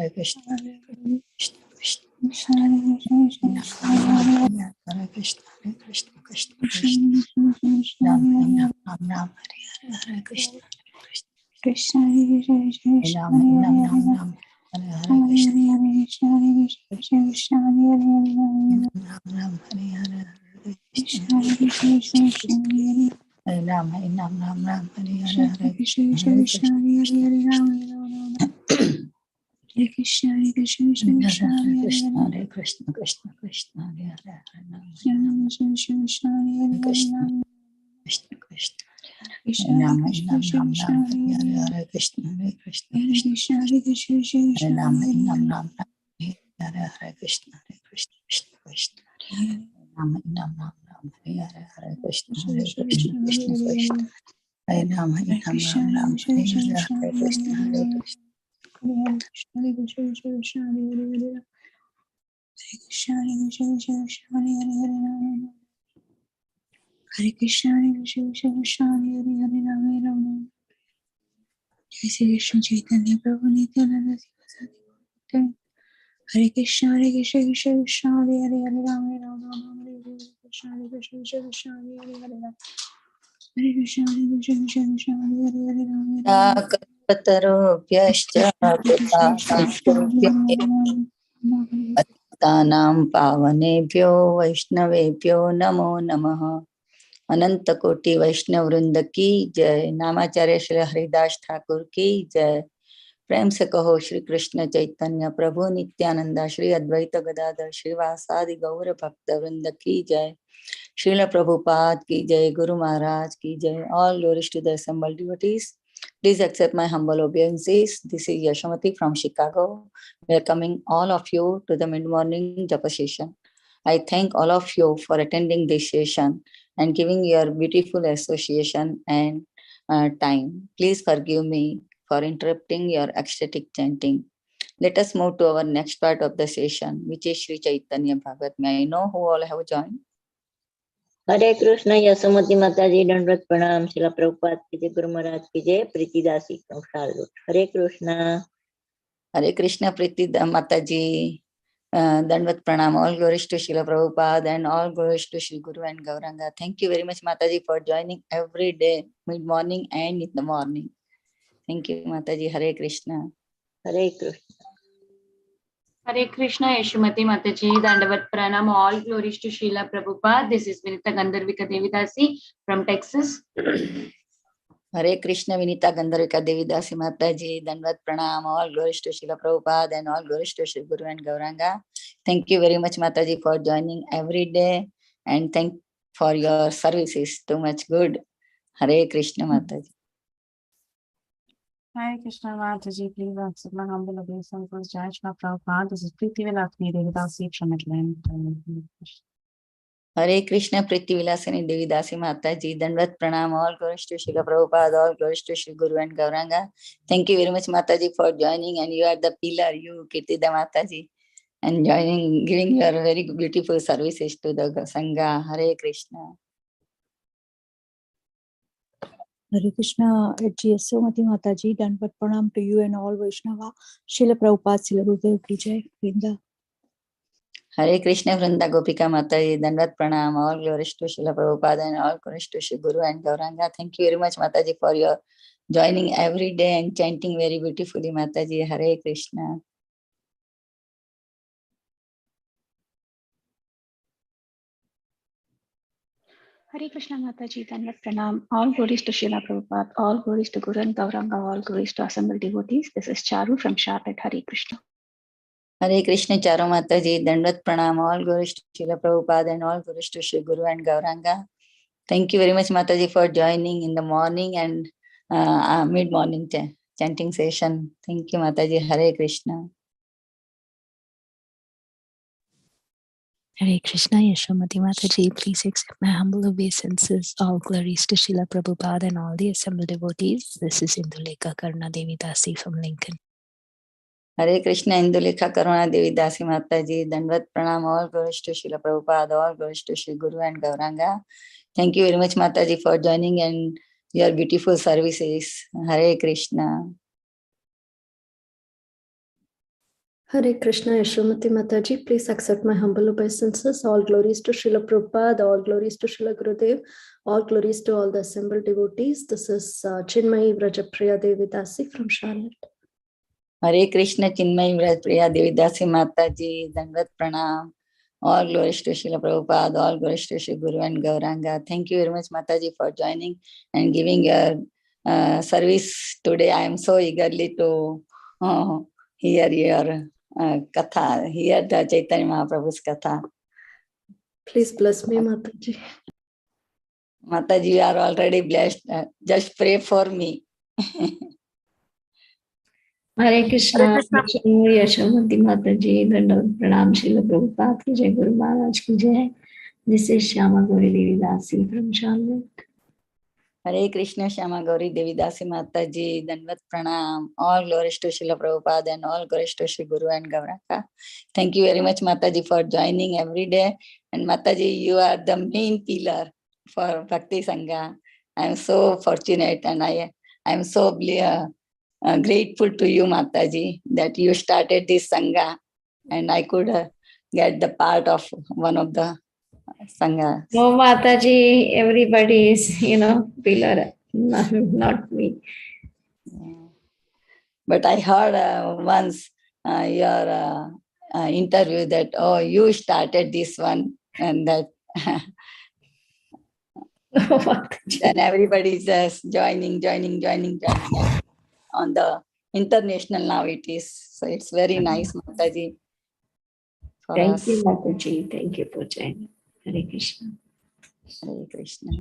Hare Krishna, Krishna Krishna, Hare Krishna, Hare Krishna, Krishna Krishna, Ram Ram Ram, Hare Hare Krishna, Krishna Ram Ram Ram, Hare Hare Krishna, Ram Ram, Hare Hare Krishna, Hare Ram Ram, Hare Hare Krishna, Hare Krishna, Hare Krishna, Hare Krishna, Hare Krishna, Krishna Krishna, Hare Hare, Krishna Krishna Krishna, Ram Ram, Hare Hare Krishna, Hare Krishna, Hare Ram Ram, Hare Hare Krishna, Hare Krishna, Krishna Krishna, Ram Ram, Hare Hare Krishna, Hare Krishna, Krishna Krishna, Hare Ram Ram, Hare Hare Krishna, Hare Krishna. Hare Krishna, Hare Krishna, Krishna Hare Hare, Rama Rama. Jai Shri Krishna Chaitanya Prabhu Nityananda Sivasati. Hare Krishna, Hare Krishna, Krishna Krishna Hare Hare, Rama Rama, Hare Krishna, Hare Krishna, Krishna Hare Hare, Hare Krishna, Hare Krishna, Krishna Krishna Hare Hare, Rama Rama. Kalpatarubhyascha Tanam pavanebhyo Vaishnavebhyo namo namaha. अनंत कोटि वैष्णव वृंद की जय। नामाचार्य श्री हरिदास ठाकुर की जय। प्रेम से कहो श्री कृष्ण चैतन्य प्रभु नित्यानंदा श्री अद्वैत गदाधर श्रीवासादि गौर भक्त वृंद की जय। श्रील प्रभुपाद की जय। गुरु महाराज की जय। All glories to the assembled devotees. Please accept my humble obeisances. This is Yashamati from Chicago, welcoming all of you to the mid-morning japa session. I thank all of you for attending this session and giving your beautiful association and time. Please forgive me for interrupting your ecstatic chanting. Let us move to our next part of the session, which is Sri Caitanya Bhagavat. May I know who all have joined? हरे कृष्ण यशोमती माता जी, दंडवत प्रणाम। श्रील प्रभुपाद की जय, गुरु महाराज की जय। प्रीति दासी हरे कृष्ण। हरे कृष्ण प्रीति माता जी, Dandvat Pranam. All glories to Srila Prabhupada and all glories to Sri Guru and Gauranga. Thank you very much, Mataji, for joining every day, mid-morning and in the morning. Thank you, Mataji. Hare Krishna. Hare Krishna. Hare Krishna, Yashumati Mataji, Dandavat Pranam. All glories to Srila Prabhupada. This is Vinita Gandharvika Devi Dasi from Texas. Hare Krishna, Vinita Gandharvika Devi Dasi Mataji, Dandvat Pranam. All glories to Srila Prabhupada and all glories to Sri Guru and Gauranga. Thank you very much, Mataji, for joining every day and thank for your services. Too much good. Hare Krishna, Mataji. Hare Krishna, Mataji. Please accept my humble obeisance for Jai Shri Prabhupada. This is Preeti Vilasini Devi Dasi from Atlanta. Hare Krishna, Priti Vilasini Devi Dasi Mataji, Dandvat Pranam. All glories to Srila Prabhupada, all glories to Sri Guru and Gauranga. Thank you very much, Mataji, for joining, and you are the pillar, you Kirtida Mataji, and joining, giving your very beautiful services to the Sangha. Hare Krishna. Hare Krishna, Yasomati Mataji, Dandvat Pranam to you and all Vaishnava. Srila Prabhupada, Srila Gurudev ki jai. Vrinda. Hare Krishna, Vranda Gopika Mataji, Dandvat Pranam. All glories to Srila Prabhupada and all glories to Sri Guru and Gauranga. Thank you very much, Mataji, for your joining every day and chanting very beautifully, Mataji. Hare Krishna. Hare Krishna Mataji, Dandavat Pranam. All glories to Srila Prabhupada, all glories to Guru and Gauranga, all glories to assembled devotees. This is Charu from Charlotte. Hare Krishna. Hare Krishna, Charu Mataji, Dandvat Pranam. All glories to Srila Prabhupada and all glories to Sri Guru and Gauranga. Thank you very much, Mataji, for joining in the morning and mid-morning chanting session. Thank you, Mataji. Hare Krishna. Hare Krishna, Yashamati Mataji, please accept my humble obeisances. All glories to Srila Prabhupada and all the assembled devotees. This is Indulekha Karna Devi Dasi from Lincoln. Hare Krishna, Indulekha Karuna Devi Dasi Mataji, Dandvat Pranam. All glories to Srila Prabhupada, all glories to Sri Guru and Gauranga. Thank you very much, Mataji, for joining and your beautiful services. Hare Krishna. Hare Krishna, Yashomati Mataji, please accept my humble obeisances. All glories to Srila Prabhupada, all glories to Srila Gurudev, all glories to all the assembled devotees. This is Cinmayi Vrajapriya Devi Dasi from Charlotte. Hare Krishna, Cinmayi Vrajapriya Devi Dasi Mataji, Dandavat Pranam. All glories to Srila Prabhupada, all glories to Sri Guru and Gauranga. Thank you very much, Mataji, for joining and giving your service today. I am so eagerly to hear your katha, hear the Chaitanya Mahaprabhu's katha. Please bless me, Mataji. Mataji, you are already blessed. Just pray for me. Hare Krishna, Yashomati Mataji, Dandavat Pranam, Srila Prabhupada ki Jai, Guru Maharaj ki Jai. This is Shyama Gauri Devi Dasi from Charlotte. Hare Krishna, Shyama Gauri Devi Dasi Mataji, Dandavat Pranam. All glories to Srila Prabhupada and all glories to Sri Guru and Gauranga. Thank you very much, Mataji, for joining every day. And Mataji, you are the main pillar for Bhakti Sangha. I am so fortunate and I am so grateful to you, Mataji, that you started this Sangha and I could get the part of one of the Sangha. No, Mataji, everybody is, pillar, not me. But I heard once your interview that, oh, you started this one and that then everybody is just joining on the international now it is. So it's very nice, Mataji. Thank you, Mataji. Thank you for joining. Hare Krishna. Hare Krishna.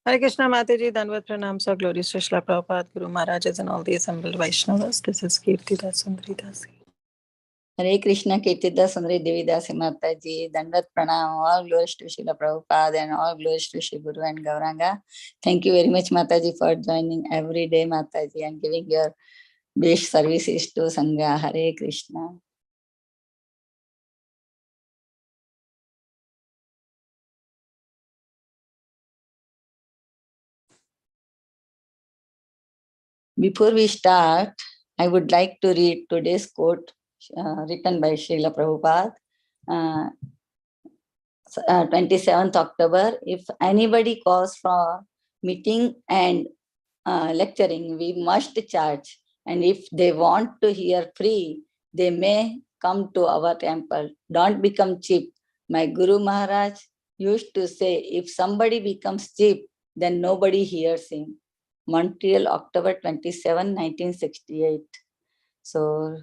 Hare Krishna, Mataji, Dandavat Pranam, so glories to Srila Prabhupada, Guru Maharaj and all the assembled Vaishnavas. This is Kirtida Sundari Dasi. Hare Krishna, Kirtida Sundari Devi Dasi Mataji, Dandavat Pranam, all glories to Srila Prabhupada and all glories to Sri Guru and Gauranga. Thank you very much, Mataji, for joining every day, Mataji, and giving your best services to Sangha. Hare Krishna. Before we start, I would like to read today's quote written by Srila Prabhupada. 27th October, if anybody calls for meeting and lecturing, we must charge. And if they want to hear free, they may come to our temple. Don't become cheap. My Guru Maharaj used to say, if somebody becomes cheap, then nobody hears him. Montreal, October 27, 1968. So,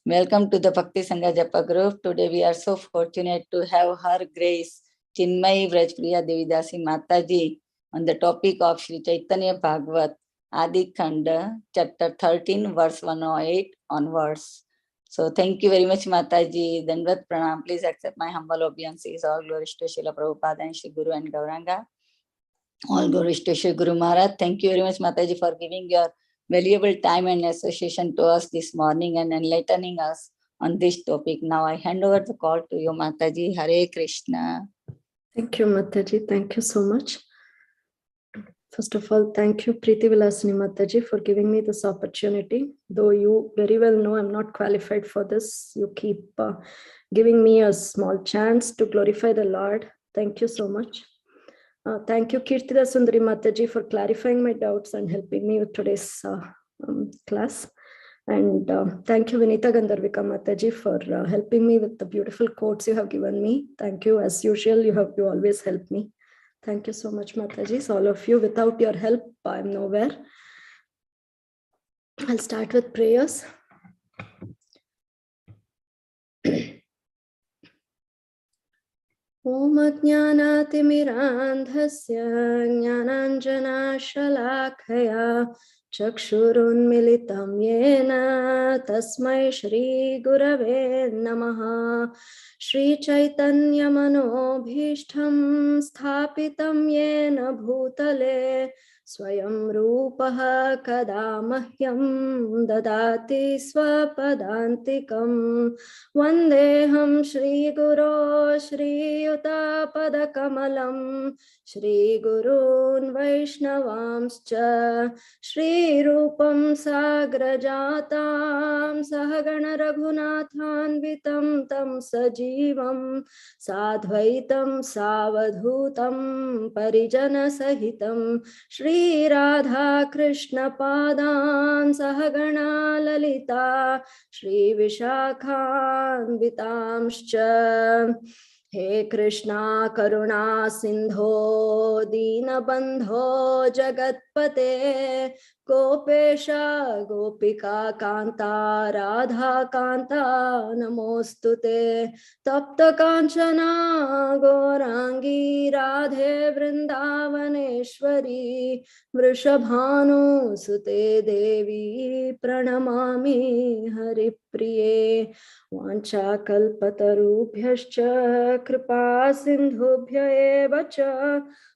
welcome to the Bhakti Sangha Japa group. Today we are so fortunate to have Her Grace Cinmayi Vrajapriya Devi Dasi Mataji on the topic of Sri Caitanya Bhagavata, Adi Khanda, chapter 13, verse 108 onwards. So thank you very much, Mataji. Dandavat Pranam. Please accept my humble obeisances. All glories to Srila Prabhupada and Sri Guru and Gauranga. All glories to Sri Guru Maharaj. Thank you very much, Mataji, for giving your valuable time and association to us this morning and enlightening us on this topic. Now I hand over the call to you, Mataji. Hare Krishna. Thank you, Mataji. Thank you so much. First of all, thank you, Preeti Vilasini Mataji, for giving me this opportunity. Though you very well know I'm not qualified for this, you keep giving me a small chance to glorify the Lord. Thank you so much. Thank you, Kirtida Sundari Mataji, for clarifying my doubts and helping me with today's class. And thank you, Vinita Gandharvika Mataji, for helping me with the beautiful quotes you have given me. Thank you. As usual, you always help me. Thank you so much, Mataji. All of you, without your help, I'm nowhere. I'll start with prayers. Om Ajnanatimirandhasya Jnananjana Shalakaya Chakshurunmilitam Yena Tasmai Shri Gurave Namaha Shri Chaitanya Manobhishtam Sthapitam Yena Bhutale स्वयं रूपः कदा मह्यं ददाति स्वपदान्तिकं वन्देऽहं श्रीगुरो श्रीयुतापदकमलं श्रीगुरून् वैष्णवांश्च श्रीरूपं साग्रजातां सहगण रघुनाथान्वितं तं सजीवं साद्वैतं सावधूतं परिजनसहितं श्रीराधा कृष्णपादान् सहगणा ललिता श्रीविशाखान्वितांश्च हे कृष्णा करुणा सिन्धो दीनबन्धो जगत्पते गोपेश गोपिका कान्ता राधा कान्ता नमोस्तुते तप्त कांचना गौरांगी राधे वृंदावनेश्वरी वृषभानुसुते देवी प्रणमामि हरिप्रिये वाञ्छाकल्पतरुभ्यश्च कृपा सिन्धुभ्य एव च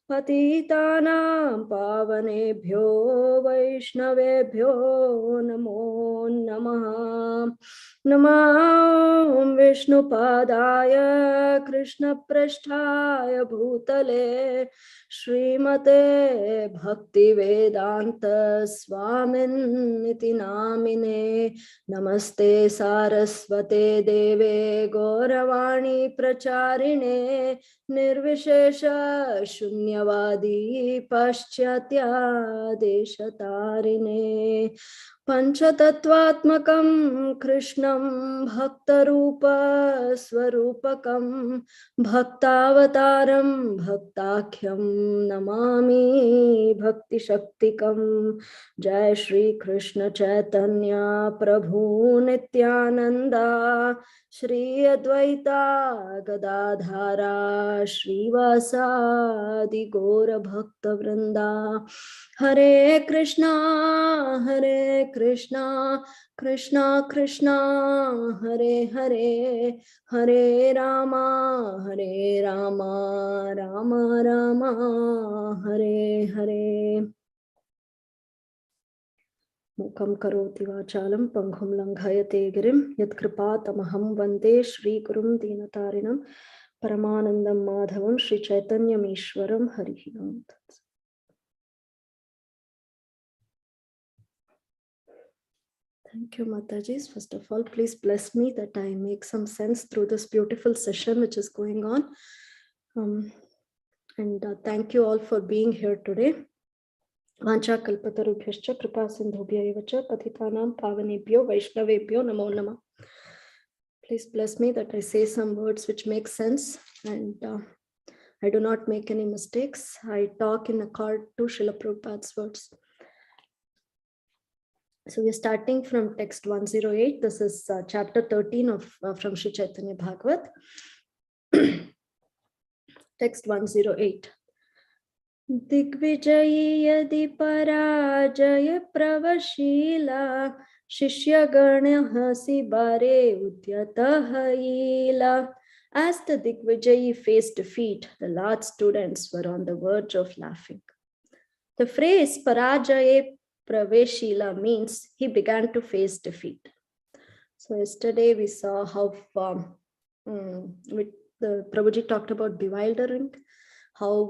पतितानां पावनेभ्यो वैष्णवेभ्यो नमो नमः नमो विष्णुपादाय कृष्णप्रेष्ठाय भूतले श्रीमते भक्तिवेदान्त स्वामिन्निति नामिने नमस्ते सारस्वते देवे गौरवाणी प्रचारिणे निर्विशेष शून्यवादी पाश्चात्या देशतारिणे पंचतत्वात्मकं कृष्णं भक्तरूप स्वरूपकं भक्तावतारं भक्ताख्यं नमामि भक्तिशक्तिकं जय श्री कृष्ण चैतन्य प्रभु नित्यानंदा श्री अद्वैता गदाधारा श्रीवासादि गौर भक्त वृंदा हरे कृष्णा कृष्णा कृष्णा हरे हरे हरे रामा राम राम हरे हरे मुखं करोति वाचालं पंगुं लंघयते गिरिं यत्कृपातमहं वन्दे श्रीगुरुं दीनतारिणं परमानन्दं माधवं श्री चैतन्यमीश्वरं हरिः ओम्। Thank you, Matajis. First of all, please bless me that I make some sense through this beautiful session which is going on. Thank you all for being here today. Vancha kalpatarubhyascha kripa sindhubhya eva cha patitanam pavanebhyo vaishnavebhyo namo namah. Please bless me that I say some words which make sense and I do not make any mistakes. I talk in accord to Srila Prabhupada's words. So we're starting from text 108. This is chapter 13 of from Sri Caitanya Bhagavat. Text 108. Digvijayi yadi parajaya pravashila shishyagana hasi bare udyatahaila. As the Digvijayi faced defeat, the Lord students were on the verge of laughing. The phrase Parajaye Praveshila means he began to face defeat. So yesterday we saw how the Prabhuji talked about bewildering, how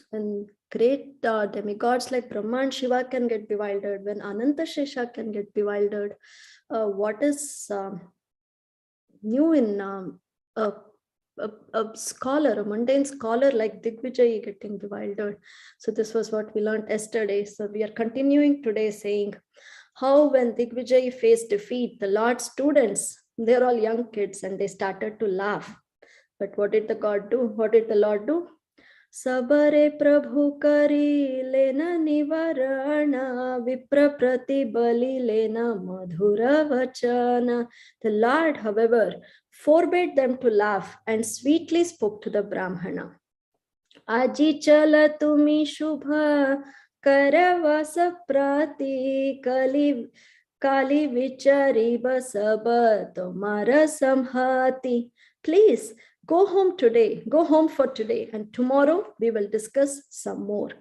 when great demigods like Brahma and Shiva can get bewildered, when Ananta Shesha can get bewildered, what is new in a scholar, a mundane scholar like Digvijayi getting bewildered. So this was what we learned yesterday. So we are continuing today saying how when Digvijayi faced defeat, the Lord's students, they're all young kids and they started to laugh. But what did the God do? What did the Lord do? Sabare Prabhu kari lena nivarana vipra pratibali lena madhura vachana. The Lord, however, forbade them to laugh and sweetly spoke to the Brahmana. Aji chala tumi shubha karavasa prati kali vichari basaba tomara samhati. Please go home today, go home for today, and tomorrow we will discuss some more.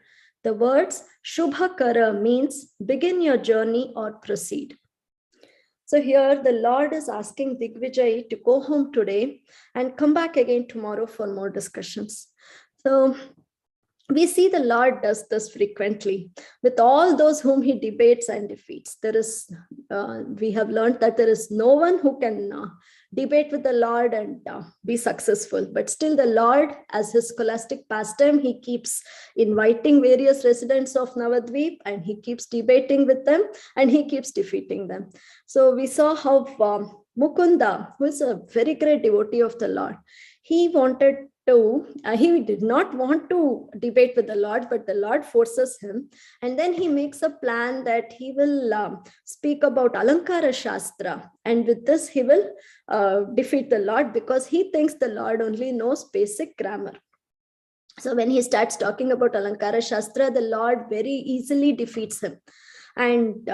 The words Shubhakara means begin your journey or proceed. So here the Lord is asking Digvijay to go home today and come back again tomorrow for more discussions. So we see the Lord does this frequently with all those whom he debates and defeats. We have learned that there is no one who can debate with the Lord and be successful. But still the Lord, as his scholastic pastime, he keeps inviting various residents of Navadvip and he keeps debating with them and he keeps defeating them. So we saw how Mukunda, who is a very great devotee of the Lord, he did not want to debate with the Lord, but the Lord forces him. And then he makes a plan that he will speak about Alankara Shastra. And with this, he will defeat the Lord because he thinks the Lord only knows basic grammar. So when he starts talking about Alankara Shastra, the Lord very easily defeats him. And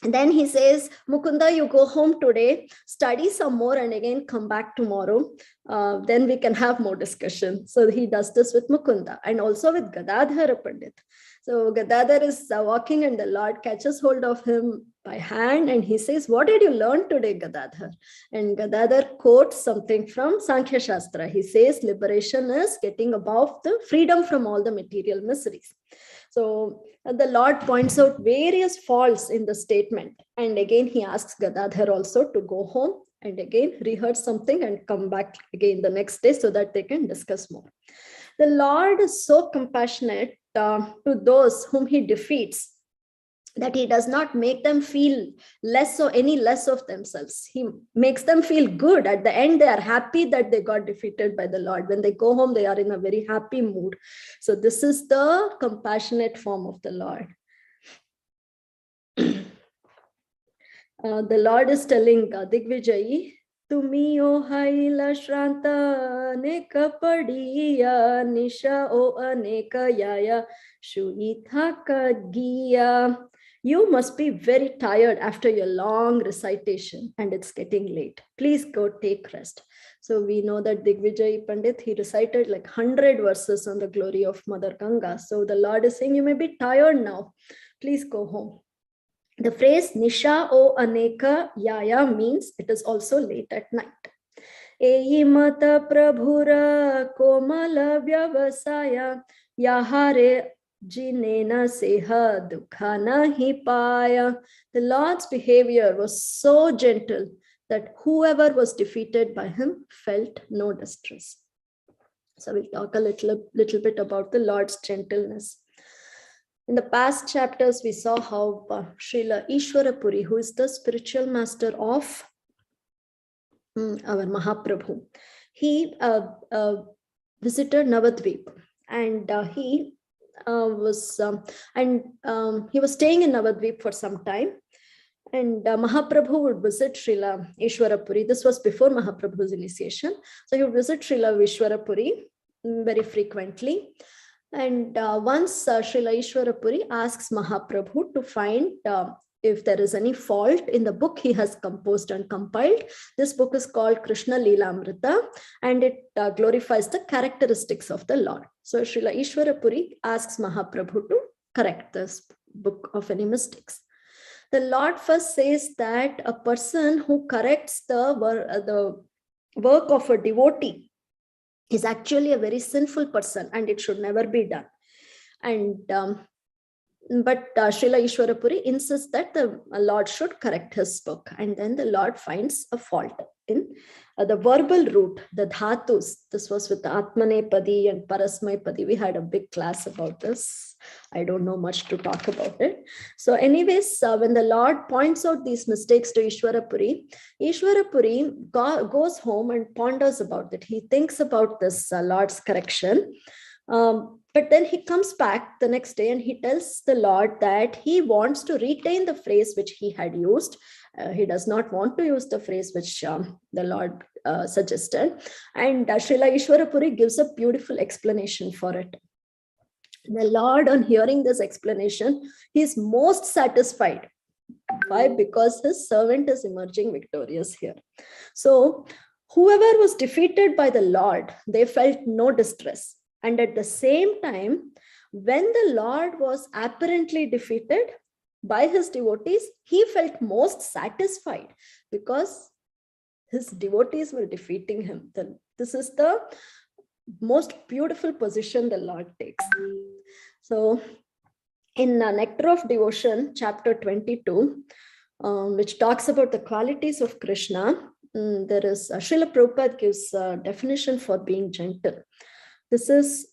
then he says, Mukunda, you go home today, study some more and again come back tomorrow. Then we can have more discussion. So he does this with Mukunda and also with Gadadhara Pandit. So Gadadhar is walking and the Lord catches hold of him by hand and he says, what did you learn today, Gadadhar? And Gadadhar quotes something from Sankhya Shastra. He says, liberation is getting above the freedom from all the material miseries. So the Lord points out various faults in the statement. And again, he asks Gadadhar also to go home and again rehearse something and come back again the next day so that they can discuss more. The Lord is so compassionate to those whom he defeats that he does not make them feel less or any less of themselves. He makes them feel good. At the end, they are happy that they got defeated by the Lord. When they go home, they are in a very happy mood. So this is the compassionate form of the Lord. The Lord is telling Digvijay, Tumi o haila shranta aneka padiya nisha o aneka yaya shuithaka giya. You must be very tired after your long recitation and it's getting late. Please go take rest. So we know that Digvijay Pandit, he recited like 100 verses on the glory of Mother Ganga. So the Lord is saying, you may be tired now. Please go home. The phrase Nisha o Aneka Yaya means it is also late at night. Eyi mata prabhura komala vyavasaya yahare jinena seha dukhana hi paya. The Lord's behavior was so gentle that whoever was defeated by him felt no distress. So we'll talk a little bit about the Lord's gentleness. In the past chapters, we saw how Srila Ishwarapuri, who is the spiritual master of our Mahaprabhu, he visited Navadvip, and he was staying in Navadvip for some time. And Mahaprabhu would visit Srila Ishwarapuri. This was before Mahaprabhu's initiation. So he would visit Srila Ishwarapuri very frequently. And once Srila Ishwarapuri asks Mahaprabhu to find if there is any fault in the book he has composed and compiled. This book is called Krishna Leelamrita, and it glorifies the characteristics of the Lord. So Srila Ishwarapuri asks Mahaprabhu to correct this book of any mistakes. The Lord first says that a person who corrects the work of a devotee is actually a very sinful person and it should never be done. And but Srila Ishwarapuri insists that the Lord should correct his book, and then the Lord finds a fault in the verbal root, the dhatus. This was with the Atmanepadi and Parasmaipadi. We had a big class about this. I don't know much to talk about it. So anyways, when the Lord points out these mistakes to Ishwarapuri, Ishwarapuri goes home and ponders about it. He thinks about this Lord's correction. But then he comes back the next day and he tells the Lord that he wants to retain the phrase which he had used. He does not want to use the phrase which the Lord suggested. And Srila Ishwarapuri gives a beautiful explanation for it. The Lord, on hearing this explanation, he is most satisfied. Why? Because his servant is emerging victorious here. So whoever was defeated by the Lord, they felt no distress. And at the same time, when the Lord was apparently defeated by his devotees, he felt most satisfied because his devotees were defeating him. This is the most beautiful position the Lord takes. So in Nectar of Devotion, chapter 22, which talks about the qualities of Krishna, there is Srila Prabhupada gives a definition for being gentle. This is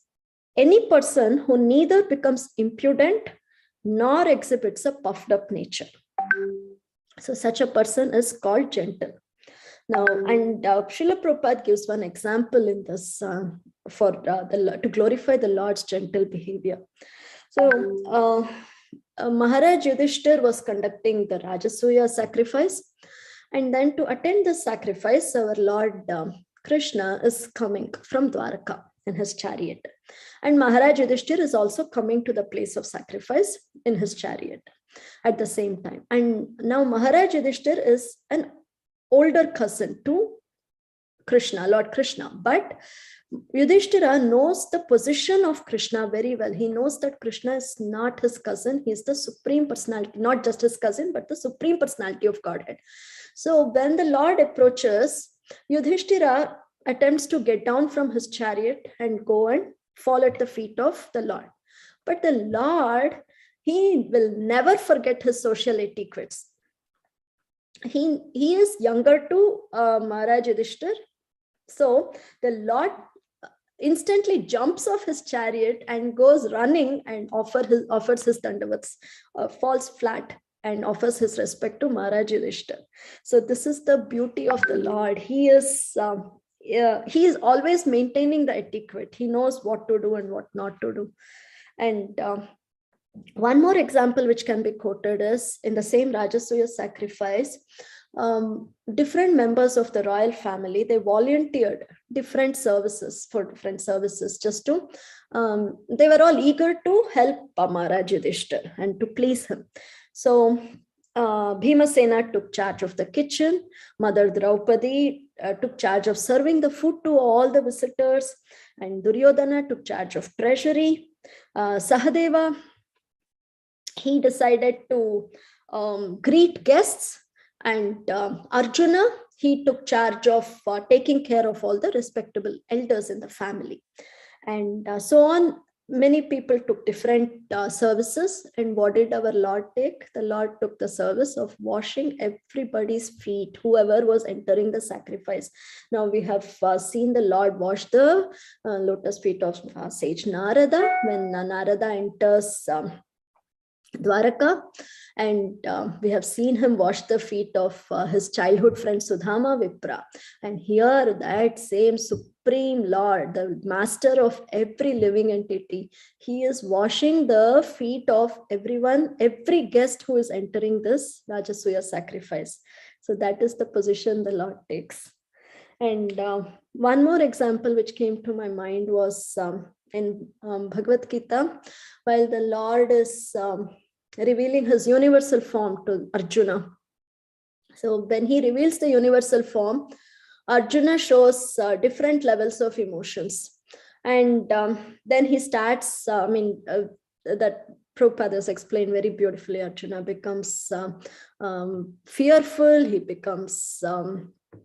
any person who neither becomes impudent nor exhibits a puffed up nature. So such a person is called gentle. Now, and Srila Prabhupada gives one example in this to glorify the Lord's gentle behavior. So Maharaj Yudhishthir was conducting the Rajasuya sacrifice, and then to attend the sacrifice, our Lord Krishna is coming from Dwaraka in his chariot, and Maharaj Yudhishthir is also coming to the place of sacrifice in his chariot at the same time. And now Maharaj Yudhishthir is an older cousin to Krishna, Lord Krishna, but Yudhishthira knows the position of Krishna very well. He knows that Krishna is not his cousin. He is the supreme personality, not just his cousin, but the supreme personality of Godhead. So when the Lord approaches, Yudhishthira attempts to get down from his chariot and go and fall at the feet of the Lord. But the Lord, he will never forget his social etiquettes. He is younger to Maharaj Yudhishthir. So the Lord instantly jumps off his chariot and goes running and offers his dandavats, falls flat and offers his respect to Maharaj Yudhishthir. So this is the beauty of the Lord. He is always maintaining the etiquette. He knows what to do and what not to do. And one more example which can be quoted is in the same Rajasuya sacrifice, different members of the royal family, they volunteered different services just to, they were all eager to help Maharaj Yudhishthir and to please him. So Bhimasena took charge of the kitchen, Mother Draupadi took charge of serving the food to all the visitors, and Duryodhana took charge of treasury. Sahadeva, he decided to greet guests, and Arjuna, he took charge of taking care of all the respectable elders in the family. And so on, many people took different services. And what did our Lord take? The Lord took the service of washing everybody's feet, whoever was entering the sacrifice. Now we have seen the Lord wash the lotus feet of sage Narada when Narada enters Dwaraka, and we have seen him wash the feet of his childhood friend Sudhama Vipra. And here that same Supreme Lord, the master of every living entity, he is washing the feet of everyone, every guest who is entering this Rajasuya sacrifice. So that is the position the Lord takes. And one more example which came to my mind was in Bhagavad Gita, while the Lord is revealing his universal form to Arjuna. So when he reveals the universal form, Arjuna shows different levels of emotions. And then he starts, that Prabhupada has explained very beautifully. Arjuna becomes fearful, he becomes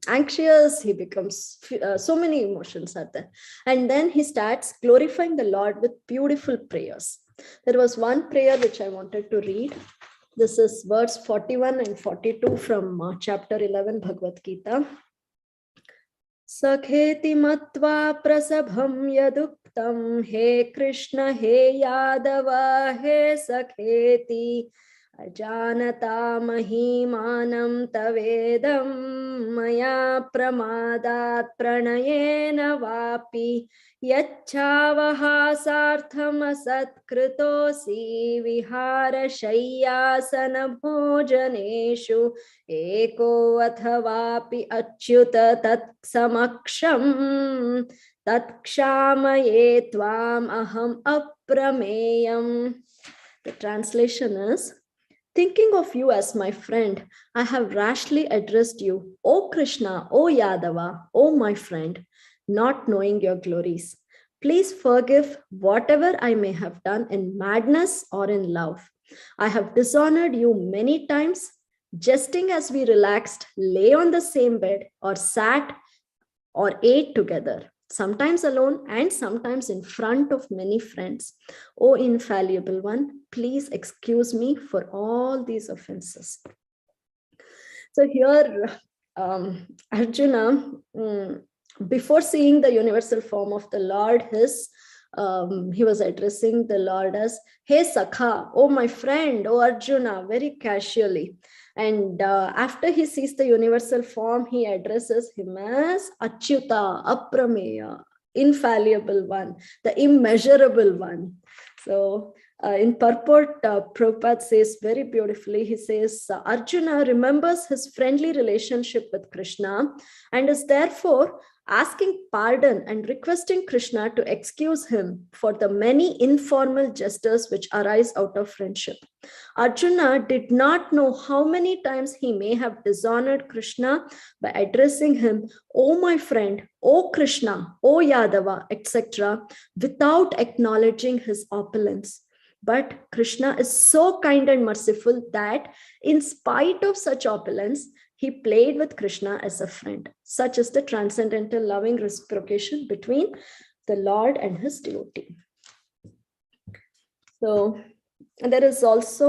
anxious, he becomes, so many emotions are there. And then he starts glorifying the Lord with beautiful prayers. There was one prayer which I wanted to read. This is verse 41 and 42 from chapter 11 Bhagavad Gita. Sakheti matva prasabham yaduktam he Krishna he Yadava he sakheti ajanata mahimanam tavedam maya pramadat pranayena vapi yachavaha sartham asatkritosi vihara shayyasana bhojaneshu eko athavapi achyuta tat samaksham tat kshamaye tvam aham aprameyam. The translation is, thinking of you as my friend, I have rashly addressed you, O Krishna, O Yadava, O my friend, not knowing your glories. Please forgive whatever I may have done in madness or in love. I have dishonored you many times, jesting as we relaxed, lay on the same bed, or sat or ate together, sometimes alone and sometimes in front of many friends. O infallible one, please excuse me for all these offenses. So here, Arjuna, before seeing the universal form of the Lord, he was addressing the Lord as, "Hey Sakha, oh my friend, oh Arjuna," very casually. And after he sees the universal form, he addresses him as Achyuta, Aprameya, infallible one, the immeasurable one. So in purport, Prabhupada says very beautifully, he says, Arjuna remembers his friendly relationship with Krishna and is therefore asking pardon and requesting Krishna to excuse him for the many informal gestures which arise out of friendship. Arjuna did not know how many times he may have dishonored Krishna by addressing him, "Oh my friend, oh Krishna, oh Yadava," etc., without acknowledging his opulence. But Krishna is so kind and merciful that in spite of such opulence, he played with Krishna as a friend. Such is the transcendental loving reciprocation between the Lord and his devotee. So there is also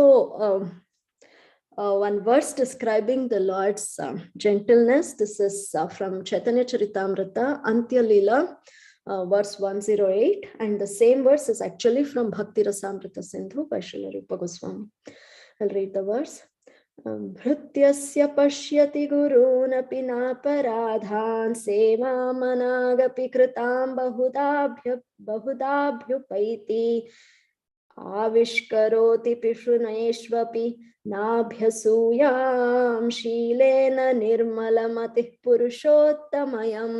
one verse describing the Lord's gentleness. This is from Chaitanya Charitamrita, Antya Lila, verse 108. And the same verse is actually from Bhakti Rasamrita Sindhu by Srila Rupa Goswami. I'll read the verse. Bhrityasya pashyati gurunapi naparadhan sevamanaagapi kritam bahudabhyupaiti avishkaroti pishuneshvapi nabhyasuyam shilena nirmalamati purushottamayam.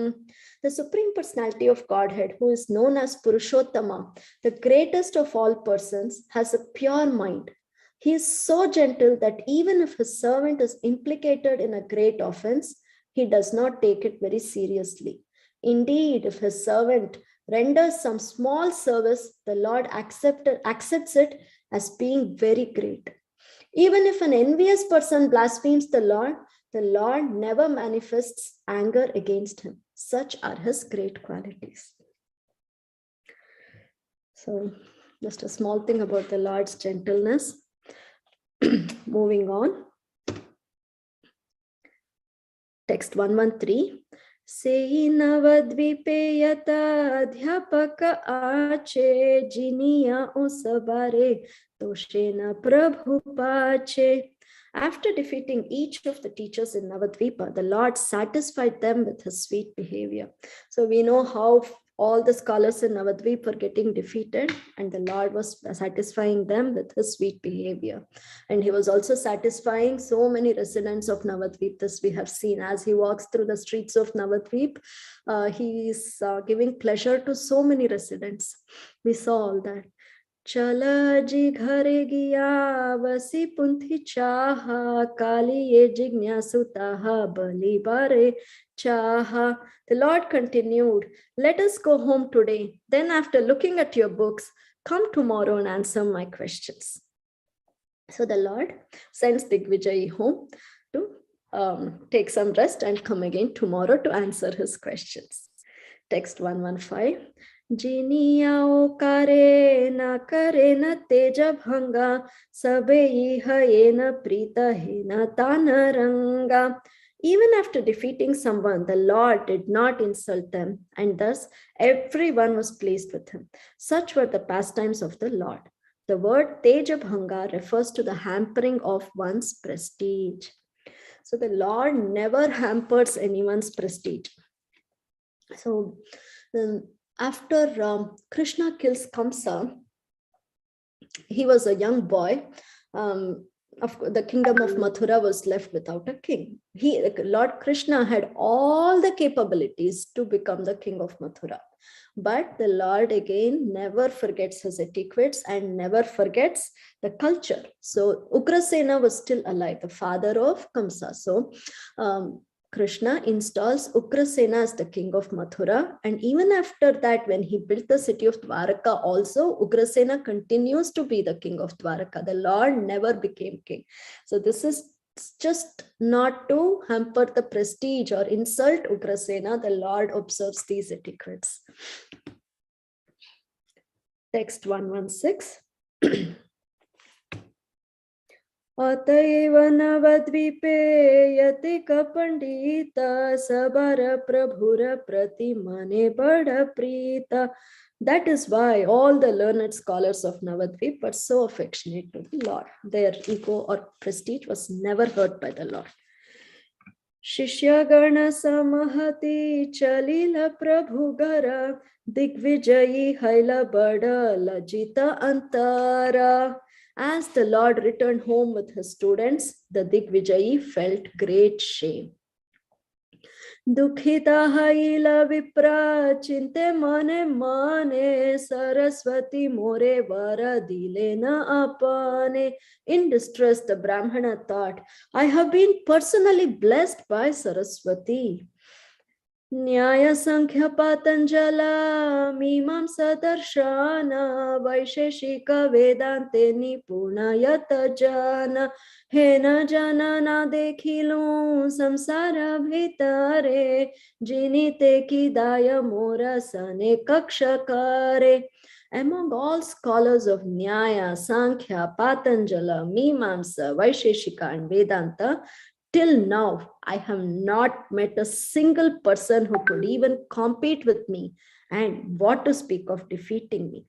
The Supreme Personality of Godhead, who is known as Purushottama, the greatest of all persons, has a pure mind. He is so gentle that even if his servant is implicated in a great offense, he does not take it very seriously. Indeed, if his servant renders some small service, the Lord accepts it as being very great. Even if an envious person blasphemes the Lord never manifests anger against him. Such are his great qualities. So, just a small thing about the Lord's gentleness. Moving on. Text 113. Sei navadvipe yata adhyapaka ache jiniya usabare toshena prabhupache. After defeating each of the teachers in Navadvipa, the Lord satisfied them with his sweet behavior. So we know how all the scholars in Navadvip were getting defeated, and the Lord was satisfying them with his sweet behavior. And he was also satisfying so many residents of Navadvip. This we have seen as he walks through the streets of Navadvip. He is giving pleasure to so many residents. We saw all that. Chala ji ghare giya vasi punthi chaha kali ye jignasutaha bali bare chaha. The Lord continued, "Let us go home today. Then after looking at your books, come tomorrow and answer my questions." So the Lord sends Digvijayi home to take some rest and come again tomorrow to answer his questions. Text 115. Jiniyao kare na teja bhanga sabe na prita hena tanaranga. Even after defeating someone, the Lord did not insult them, and thus everyone was pleased with him. Such were the pastimes of the Lord. The word Tejabhanga refers to the hampering of one's prestige. So the Lord never hampers anyone's prestige. So after Krishna kills Kamsa, he was a young boy. The kingdom of Mathura was left without a king. Lord Krishna had all the capabilities to become the king of Mathura. But the Lord again never forgets his etiquettes and never forgets the culture. So Ugrasena was still alive, the father of Kamsa. So Krishna installs Ugrasena as the king of Mathura. And even after that, when he built the city of Dwaraka also, Ugrasena continues to be the king of Dwaraka. The Lord never became king. So this is just not to hamper the prestige or insult Ugrasena. The Lord observes these etiquettes. Text 116. अतएव नवद्वीपे यतिक पंडित सबर प्रभुर प्रति मने बड़ प्रीत. That is why all the learned scholars of Navadvip were so affectionate to the Lord. Their ego or prestige was never hurt by the Lord. शिष्यगण समहति चलिल प्रभु घर दिग्विजयी hell बड़ लज्जित अंतर. As the Lord returned home with his students, the Digvijayi felt great shame. Dukhita haila vipra chinte mane mane Saraswati more vara dilena apane. In distress, the Brahmana thought, I have been personally blessed by Saraswati. Nyaya Sankhya Patanjala Mimamsa Darshana Vaisheshika Vedante Nipuna Yata Jana Hena Jana Na Dekhilu Samsara Bhitare Jinite Kidaya Mora Sane Kakshakare. Among all scholars of Nyaya, Sankhya, Patanjala, Mimamsa, Vaisheshika and Vedanta, till now, I have not met a single person who could even compete with me, and what to speak of defeating me.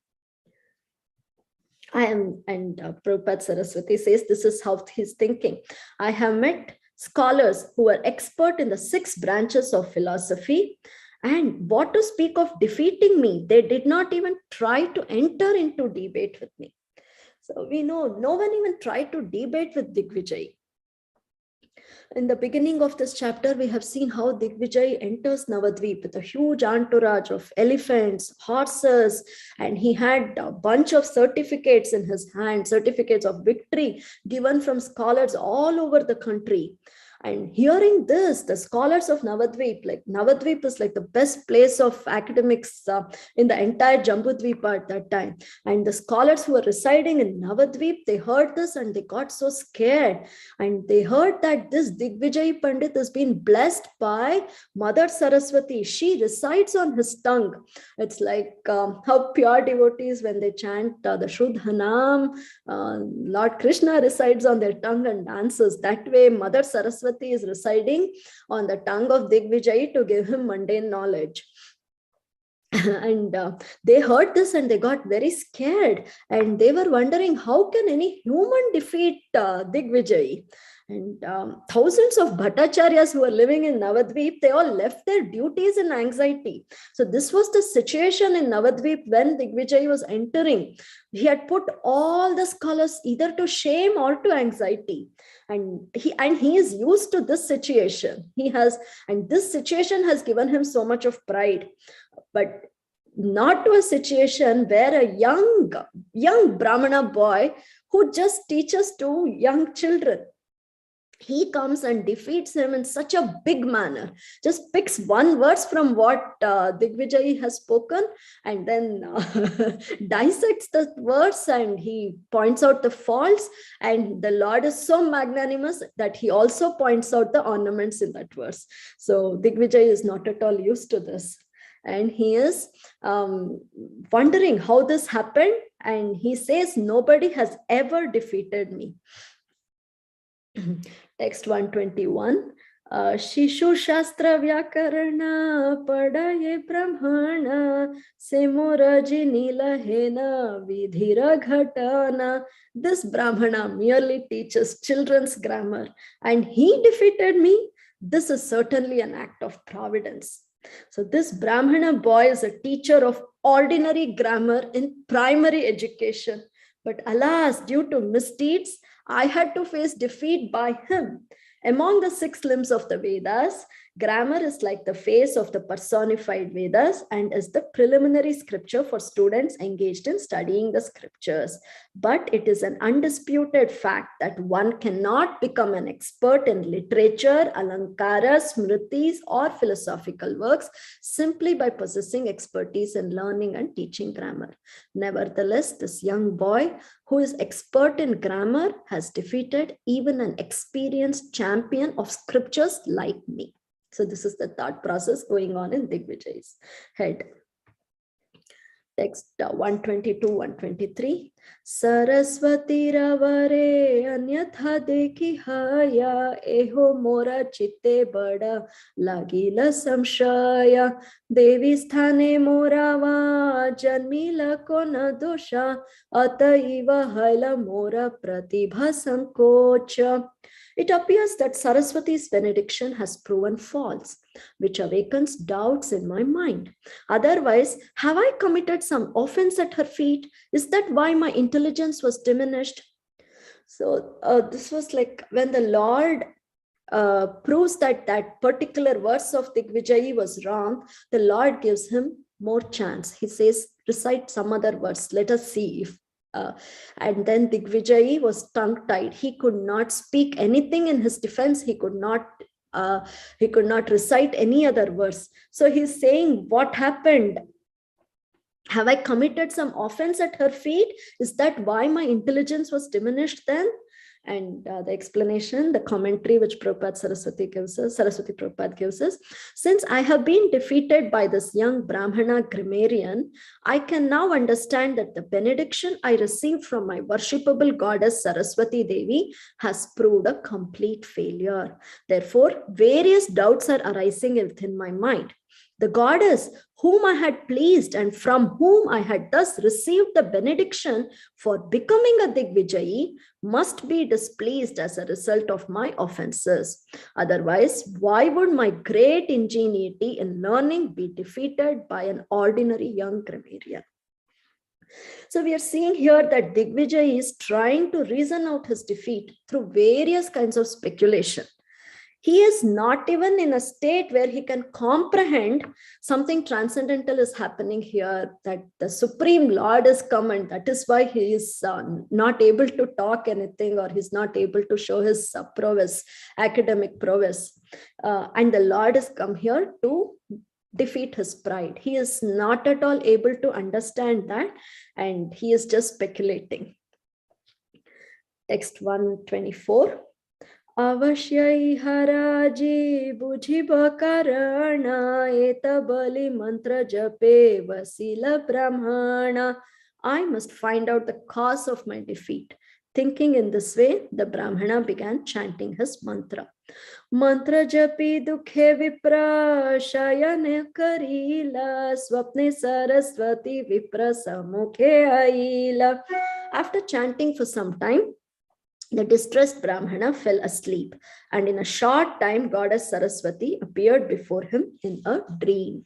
Prabhupada Saraswati says this is how he's thinking. I have met scholars who are expert in the 6 branches of philosophy, and what to speak of defeating me? They did not even try to enter into debate with me. So we know no one even tried to debate with Digvijay. In the beginning of this chapter, we have seen how Digvijay enters Navadvip with a huge entourage of elephants, horses, and he had a bunch of certificates in his hand, certificates of victory given from scholars all over the country. And hearing this, the scholars of Navadvip, like Navadvip is like the best place of academics in the entire Jambudvipa at that time. And the scholars who were residing in Navadvip, they heard this and they got so scared. And they heard that this Digvijay Pandit has been blessed by Mother Saraswati. She resides on his tongue. It's like how pure devotees, when they chant the Shuddhanam, Lord Krishna resides on their tongue and dances. That way, Mother Saraswati is residing on the tongue of Digvijay to give him mundane knowledge. And they heard this and they got very scared, and they were wondering, how can any human defeat Digvijay? And thousands of Bhattacharyas who were living in Navadvip, they all left their duties in anxiety. So this was the situation in Navadvip when Digvijay was entering. He had put all the scholars either to shame or to anxiety. And he is used to this situation. This situation has given him so much of pride. But not to a situation where a young Brahmana boy who just teaches to young children, he comes and defeats him in such a big manner, just picks one verse from what Digvijay has spoken and then dissects the verse, and he points out the faults, and the Lord is so magnanimous that he also points out the ornaments in that verse. So Digvijay is not at all used to this, and he is wondering how this happened, and he says, nobody has ever defeated me. Text 121. Shishu Shastra Vyakarana Padaye Brahmana Semuraji Nilahena Vidhira Ghatana. This Brahmana merely teaches children's grammar, and he defeated me. This is certainly an act of providence. So this Brahmana boy is a teacher of ordinary grammar in primary education. But alas, due to misdeeds, I had to face defeat by him. Among the 6 limbs of the Vedas, grammar is like the face of the personified Vedas and is the preliminary scripture for students engaged in studying the scriptures. But it is an undisputed fact that one cannot become an expert in literature, alankara, smritis, or philosophical works simply by possessing expertise in learning and teaching grammar. Nevertheless, this young boy who is expert in grammar has defeated even an experienced champion of scriptures like me. So this is the thought process going on in Digvijay's head. Text 122, 123. Saraswati ravare anyatha dekhi haya eho mora chitte bada lagila samshaya devi sthane morava janmila kona dosha ataiva haila mora pratibha sankocha. It appears that Saraswati's benediction has proven false, which awakens doubts in my mind. Otherwise, have I committed some offense at her feet? Is that why my intelligence was diminished? So this was like when the Lord proves that that particular verse of Digvijayi was wrong, the Lord gives him more chance. He says, recite some other verse. Let us see if and then Digvijayi was tongue-tied. He could not speak anything in his defense. He could not recite any other verse. So he's saying, what happened? Have I committed some offense at her feet? Is that why my intelligence was diminished then? And the explanation, the commentary which Saraswati Prabhupada gives us, since I have been defeated by this young Brahmana grammarian, I can now understand that the benediction I received from my worshipable goddess Saraswati Devi has proved a complete failure. Therefore, various doubts are arising within my mind. The goddess whom I had pleased and from whom I had thus received the benediction for becoming a Digvijayi must be displeased as a result of my offenses. Otherwise, why would my great ingenuity in learning be defeated by an ordinary young grammarian? So we are seeing here that Digvijayi is trying to reason out his defeat through various kinds of speculation. He is not even in a state where he can comprehend something transcendental is happening here, that the Supreme Lord is come, and that is why he is not able to talk anything, or he's not able to show his prowess, academic prowess. And the Lord has come here to defeat his pride. He is not at all able to understand that, and he is just speculating. Text 124. Avashyai haraji bujhiba karana eta bali mantra jape vasila brahmana. I must find out the cause of my defeat. Thinking in this way, the Brahmana began chanting his mantra. Mantra japi dukhe vipra shayane karila swapne saraswati vipra samukhe aila. After chanting for some time, the distressed Brahmana fell asleep, and in a short time, Goddess Saraswati appeared before him in a dream.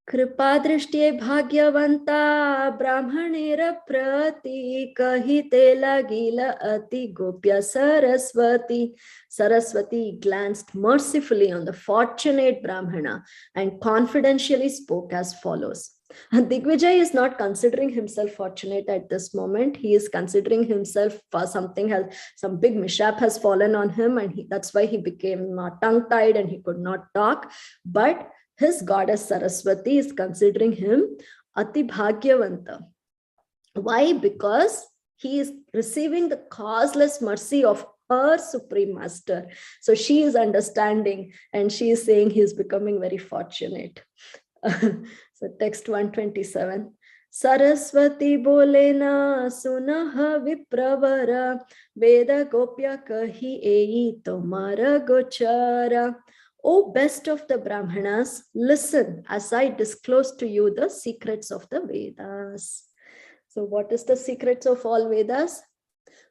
Kripadrishtye bhagyavanta brahmanera prati kahite lagila ati gopya Saraswati. Saraswati glanced mercifully on the fortunate Brahmana and confidentially spoke as follows. Digvijay is not considering himself fortunate at this moment. He is considering himself something has, some big mishap has fallen on him, and that's why he became tongue-tied and he could not talk. But his goddess Saraswati is considering him Ati Bhagyavanta. Why? Because he is receiving the causeless mercy of her Supreme Master. So she is understanding, and she is saying he is becoming very fortunate. So text 127. Saraswati bolena sunaha vipravara veda gopya kahi ei tomara gochara. O best of the Brahmanas, listen as I disclose to you the secrets of the Vedas. So what is the secrets of all Vedas?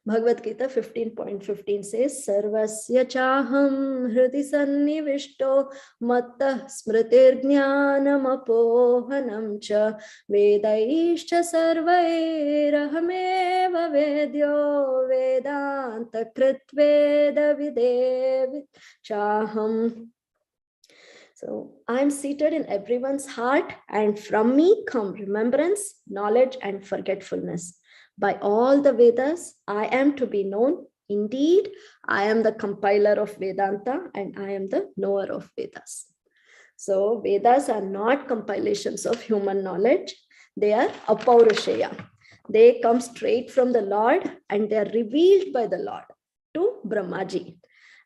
Bhagavad Gita 15.15 says, Sarvasya chaham hridi sannivishto mattah smritir jnanam apohanam cha vedaishcha sarvairahameva vedyo vedanta kritveda videv chaham. So I am seated in everyone's heart, and from me come remembrance, knowledge, and forgetfulness. By all the Vedas, I am to be known. Indeed, I am the compiler of Vedanta, and I am the knower of Vedas. So Vedas are not compilations of human knowledge. They are apaurusheya. They come straight from the Lord, and they are revealed by the Lord to Brahmaji.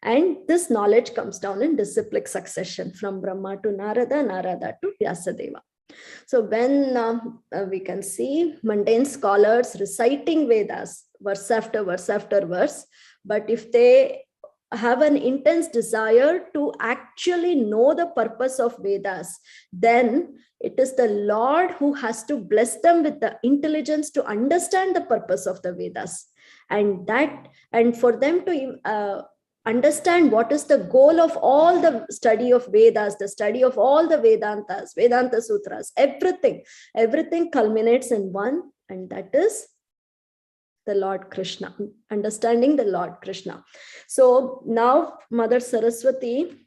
And this knowledge comes down in disciplic succession from Brahma to Narada, Narada to Vyasadeva. So when we can see mundane scholars reciting Vedas verse after verse after verse, but if they have an intense desire to actually know the purpose of Vedas, then it is the Lord who has to bless them with the intelligence to understand the purpose of the Vedas. And for them to understand what is the goal of all the study of Vedas, the study of all the Vedantas, Vedanta Sutras, everything culminates in one, and that is the Lord Krishna, understanding the Lord Krishna. So now Mother Saraswati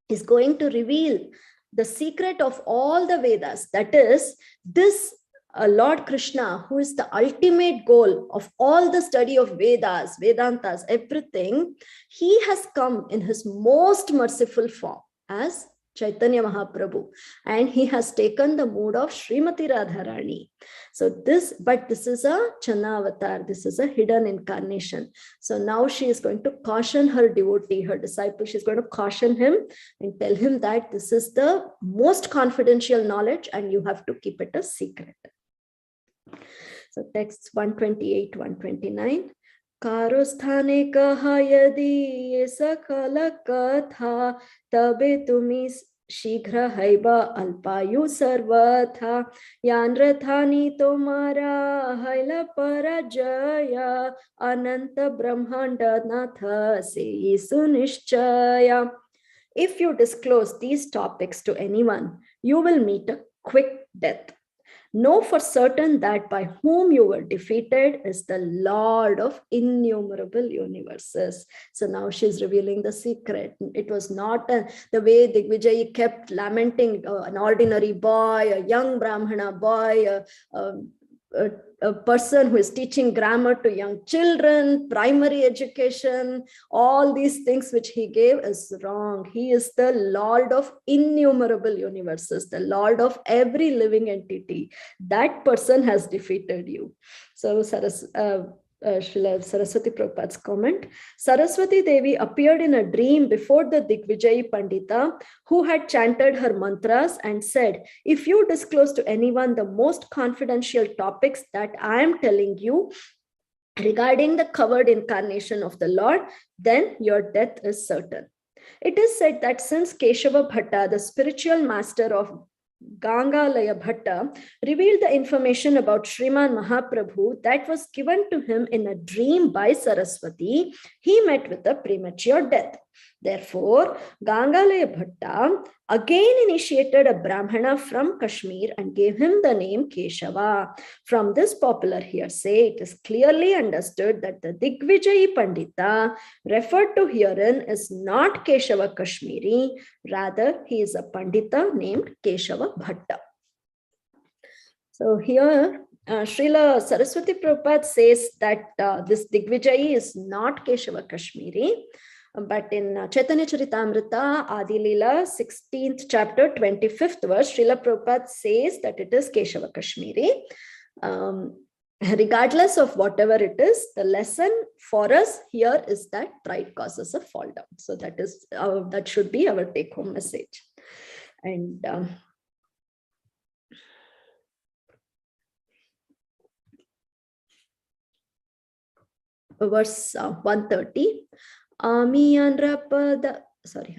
is going to reveal the secret of all the Vedas, that is this Lord Krishna, who is the ultimate goal of all the study of Vedas, Vedantas, everything. He has come in his most merciful form as Chaitanya Mahaprabhu, and he has taken the mood of Srimati Radharani. So this is a Chanavatar, this is a hidden incarnation. So now she is going to caution her devotee, her disciple, she's going to caution him and tell him that this is the most confidential knowledge and you have to keep it a secret. So text 128, 129. Karosthane kaha yadi ye sakala katha tabe tumi shighra haiba alpayu sarvatha yan rathani tomara haila parajaya ananta brahmanda natha se sunishchaya. If you disclose these topics to anyone, you will meet a quick death. Know for certain that by whom you were defeated is the Lord of innumerable universes. So now she's revealing the secret. It was not the way Digvijayi kept lamenting an ordinary boy, a young Brahmana boy, a person who is teaching grammar to young children, primary education, all these things which he gave is wrong. He is the Lord of innumerable universes, the Lord of every living entity. That person has defeated you. So Srila Saraswati Prabhupada's comment, Saraswati Devi appeared in a dream before the Digvijayi Pandita, who had chanted her mantras and said, if you disclose to anyone the most confidential topics that I am telling you regarding the covered incarnation of the Lord, then your death is certain. It is said that since Keshava Bhatta, the spiritual master of Gangalaya Bhatta, revealed the information about Sriman Mahaprabhu that was given to him in a dream by Saraswati, he met with a premature death. Therefore, Gangalaya Bhatta again initiated a Brahmana from Kashmir and gave him the name Keshava. From this popular hearsay, it is clearly understood that the Digvijayi Pandita referred to herein is not Keshava Kashmiri, rather he is a Pandita named Keshava Bhatta. So here, Srila Saraswati Prabhupada says that this Digvijayi is not Keshava Kashmiri, but in Chaitanya Charitamrita, Adi Leela, 16th chapter, 25th verse, Srila Prabhupada says that it is Keshava Kashmiri. Regardless of whatever it is, the lesson for us here is that pride causes a fall down. So that should be our take-home message. And verse 130. Ami anrapada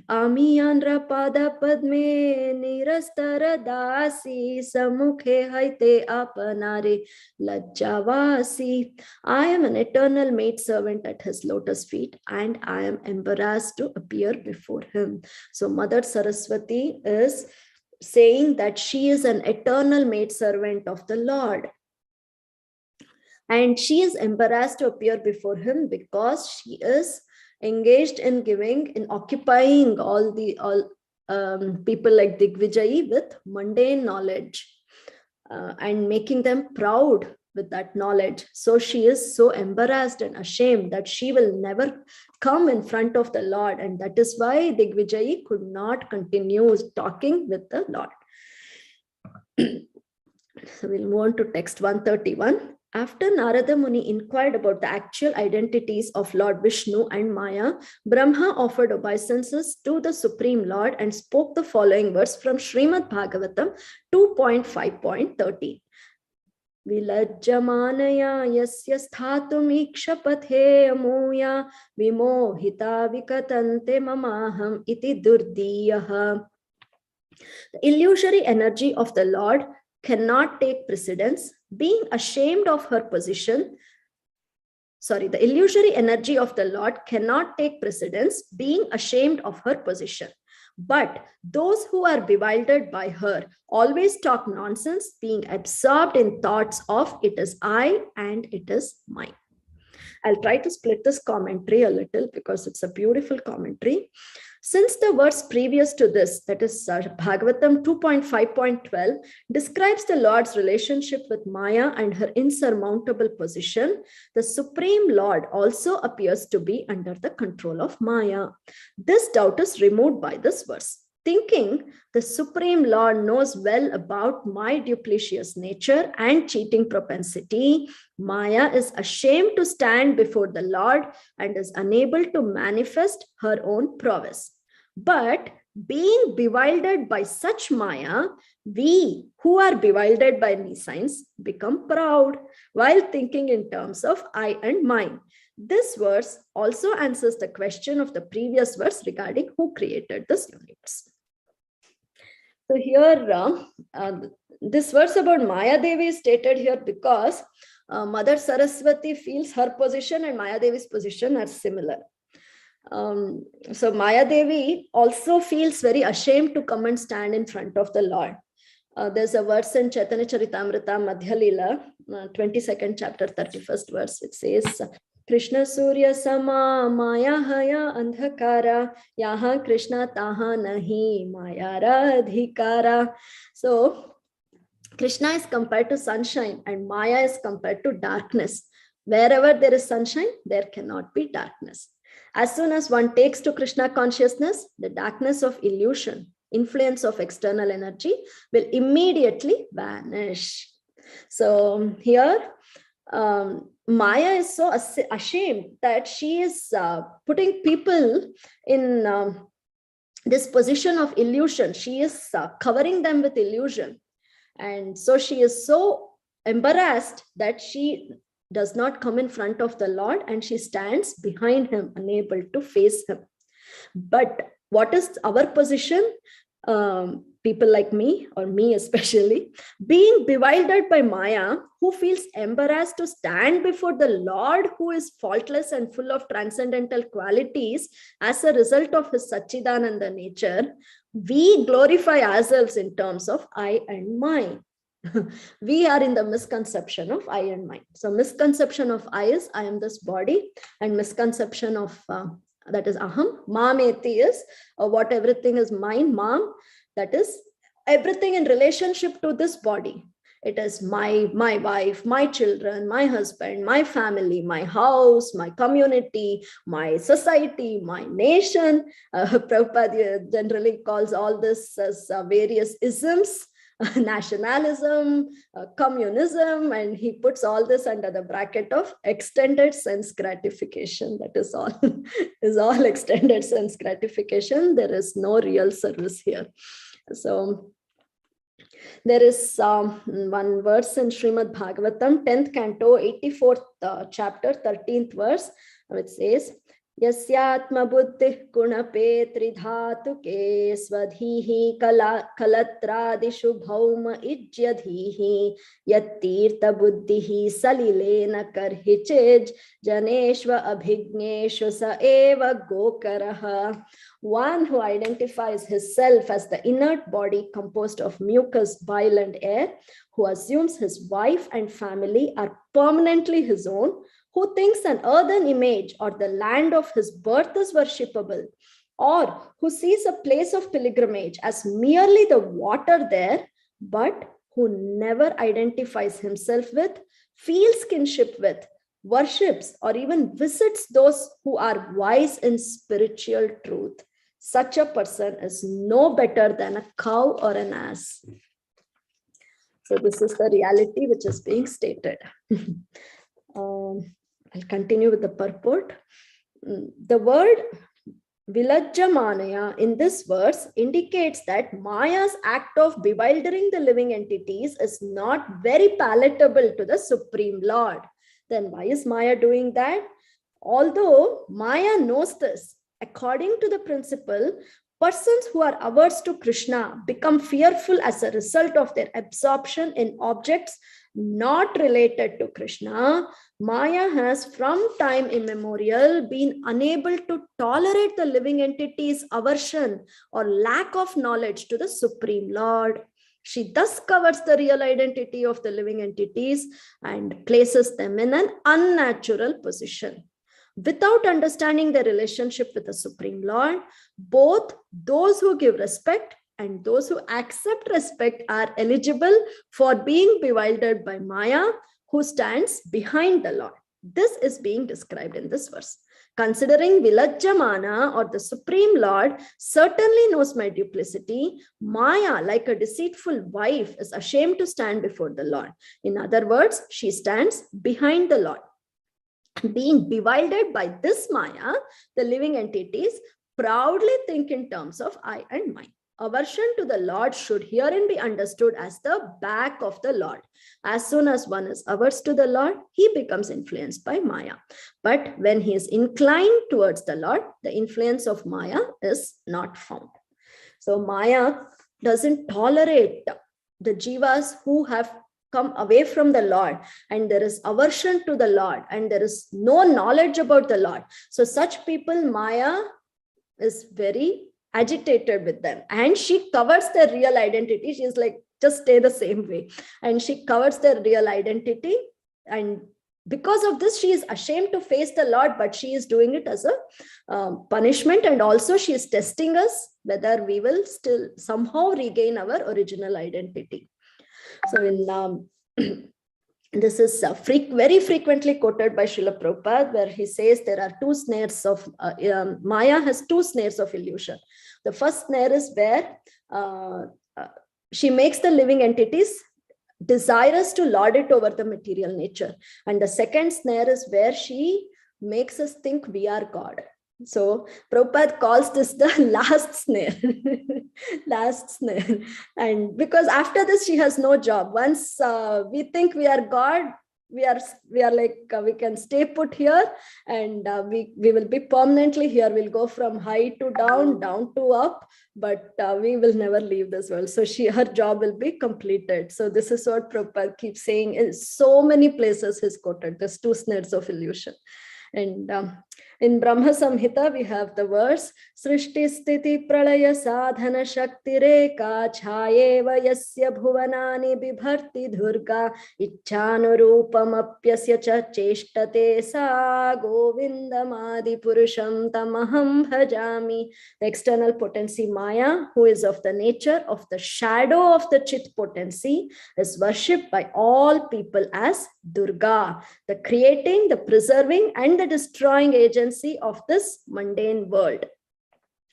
Amiyandra pada padme nirastara dasi samukhe haite apanare lajjavasi. I am an eternal maidservant at his lotus feet, and I am embarrassed to appear before him. So Mother Saraswati is saying that she is an eternal maidservant of the Lord. And she is embarrassed to appear before him because she is engaged in occupying all people like Digvijayi with mundane knowledge and making them proud with that knowledge. So she is so embarrassed and ashamed that she will never come in front of the Lord. And that is why Digvijayi could not continue talking with the Lord. So we'll move on to text 131. After Narada Muni inquired about the actual identities of Lord Vishnu and Maya, Brahma offered obeisances to the Supreme Lord and spoke the following verse from Srimad Bhagavatam 2.5.13. Vilajjamanaya yasya sthatum ikshapathe amuya vimohita vikatante mamaham iti durdiyaha. The illusory energy of the Lord cannot take precedence, being ashamed of her position. The illusory energy of the Lord cannot take precedence, being ashamed of her position. But those who are bewildered by her always talk nonsense, being absorbed in thoughts of it is I and it is mine. I'll try to split this commentary a little because it's a beautiful commentary. Since the verse previous to this, that is Bhagavatam 2.5.12, describes the Lord's relationship with Maya and her insurmountable position, the Supreme Lord also appears to be under the control of Maya. This doubt is removed by this verse. Thinking the Supreme Lord knows well about my duplicitous nature and cheating propensity, Maya is ashamed to stand before the Lord and is unable to manifest her own prowess. But being bewildered by such Maya, we who are bewildered by nescience become proud while thinking in terms of I and mine. This verse also answers the question of the previous verse regarding who created this universe. So here, this verse about Maya Devi is stated here because Mother Saraswati feels her position and Maya Devi's position are similar. So Maya Devi also feels very ashamed to come and stand in front of the Lord. There's a verse in Chaitanya Charitamrita Madhya Leela, 22nd chapter, 31st verse. It says, Krishna Surya Sama Maya Haya Andhakara Yaha Krishna Taha Nahi Mayara Adhikara. So Krishna is compared to sunshine and Maya is compared to darkness. Wherever there is sunshine, there cannot be darkness. As soon as one takes to Krishna consciousness, the darkness of illusion, influence of external energy will immediately vanish. So here, Maya is so ashamed that she is putting people in this position of illusion. She is covering them with illusion. And so she is so embarrassed that she does not come in front of the Lord and she stands behind him, unable to face him. But what is our position? People like me, or me especially, being bewildered by Maya, who feels embarrassed to stand before the Lord who is faultless and full of transcendental qualities as a result of his Satchidananda nature, we glorify ourselves in terms of I and mine. We are in the misconception of I and mine. So misconception of I is I am this body, and misconception of that is aham. Mameti is what everything is mine, mam. That is everything in relationship to this body. It is my wife, my children, my husband, my family, my house, my community, my society, my nation. Prabhupada generally calls all this as various isms. Nationalism, communism, and he puts all this under the bracket of extended sense gratification. That is all, is all extended sense gratification. There is no real service here. So there is one verse in Srimad Bhagavatam, 10th canto, 84th chapter, 13th verse, which says, यस्यात्म बुद्धि गुणपे त्रिधातुके स्वधीः कलत्रादिषु भौम इज्यधीः यत्तीर्थ बुद्धिः सलिलेन कर्हिचिज् जनेष्व अभिज्ञेषु स एव गोकरः. One who identifies himself as the inert body composed of mucus, bile and air, who assumes his wife and family are permanently his own, who thinks an earthen image or the land of his birth is worshipable, or who sees a place of pilgrimage as merely the water there, but who never identifies himself with, feels kinship with, worships, or even visits those who are wise in spiritual truth. Such a person is no better than a cow or an ass. So this is the reality which is being stated. I'll continue with the purport. The word Vilajjamanaya in this verse indicates that Maya's act of bewildering the living entities is not very palatable to the Supreme Lord. Then why is Maya doing that? Although Maya knows this, according to the principle, persons who are averse to Krishna become fearful as a result of their absorption in objects not related to Krishna. Maya has from time immemorial been unable to tolerate the living entity's aversion or lack of knowledge to the Supreme Lord. She thus covers the real identity of the living entities and places them in an unnatural position. Without understanding their relationship with the Supreme Lord, both those who give respect and those who accept respect are eligible for being bewildered by Maya, who stands behind the Lord. This is being described in this verse. Considering Vilajjamana or the Supreme Lord certainly knows my duplicity, Maya, like a deceitful wife, is ashamed to stand before the Lord. In other words, she stands behind the Lord. Being bewildered by this Maya, the living entities proudly think in terms of I and mine. Aversion to the Lord should herein be understood as the back of the Lord. As soon as one is averse to the Lord, he becomes influenced by Maya. But when he is inclined towards the Lord, the influence of Maya is not found. So Maya doesn't tolerate the jivas who have come away from the Lord, and there is aversion to the Lord, and there is no knowledge about the Lord. So such people, Maya is very agitated with them, and she covers their real identity. She is like, just stay the same way, and she covers their real identity, and because of this she is ashamed to face the Lord, but she is doing it as a punishment, and also she is testing us whether we will still somehow regain our original identity. So in this is very frequently quoted by Srila Prabhupada, where he says there are two snares of Maya has two snares of illusion. The first snare is where she makes the living entities desirous to lord it over the material nature, and the second snare is where she makes us think we are God. So Prabhupada calls this the last snare. Last snare. And because after this she has no job. Once we think we are God, we are like we can stay put here, and we will be permanently here. We'll go from high to down to up, but we will never leave this world. So her job will be completed. So this is what Prabhupada keeps saying in so many places. He's quoted there's two snares of illusion. And in Brahma Samhita, we have the verse, Srishti Sthiti Pralaya Sadhana Shakti Reka Chayeva Yasya Bhuvanani Bibharti Durga Ichhanurupam Apyasya Cha Cheshtate Sa Govindamadi Purusham Tamaham Bhajami. The external potency Maya, who is of the nature of the shadow of the Chit potency, is worshipped by all people as Durga, the creating, the preserving, and the destroying agency of this mundane world.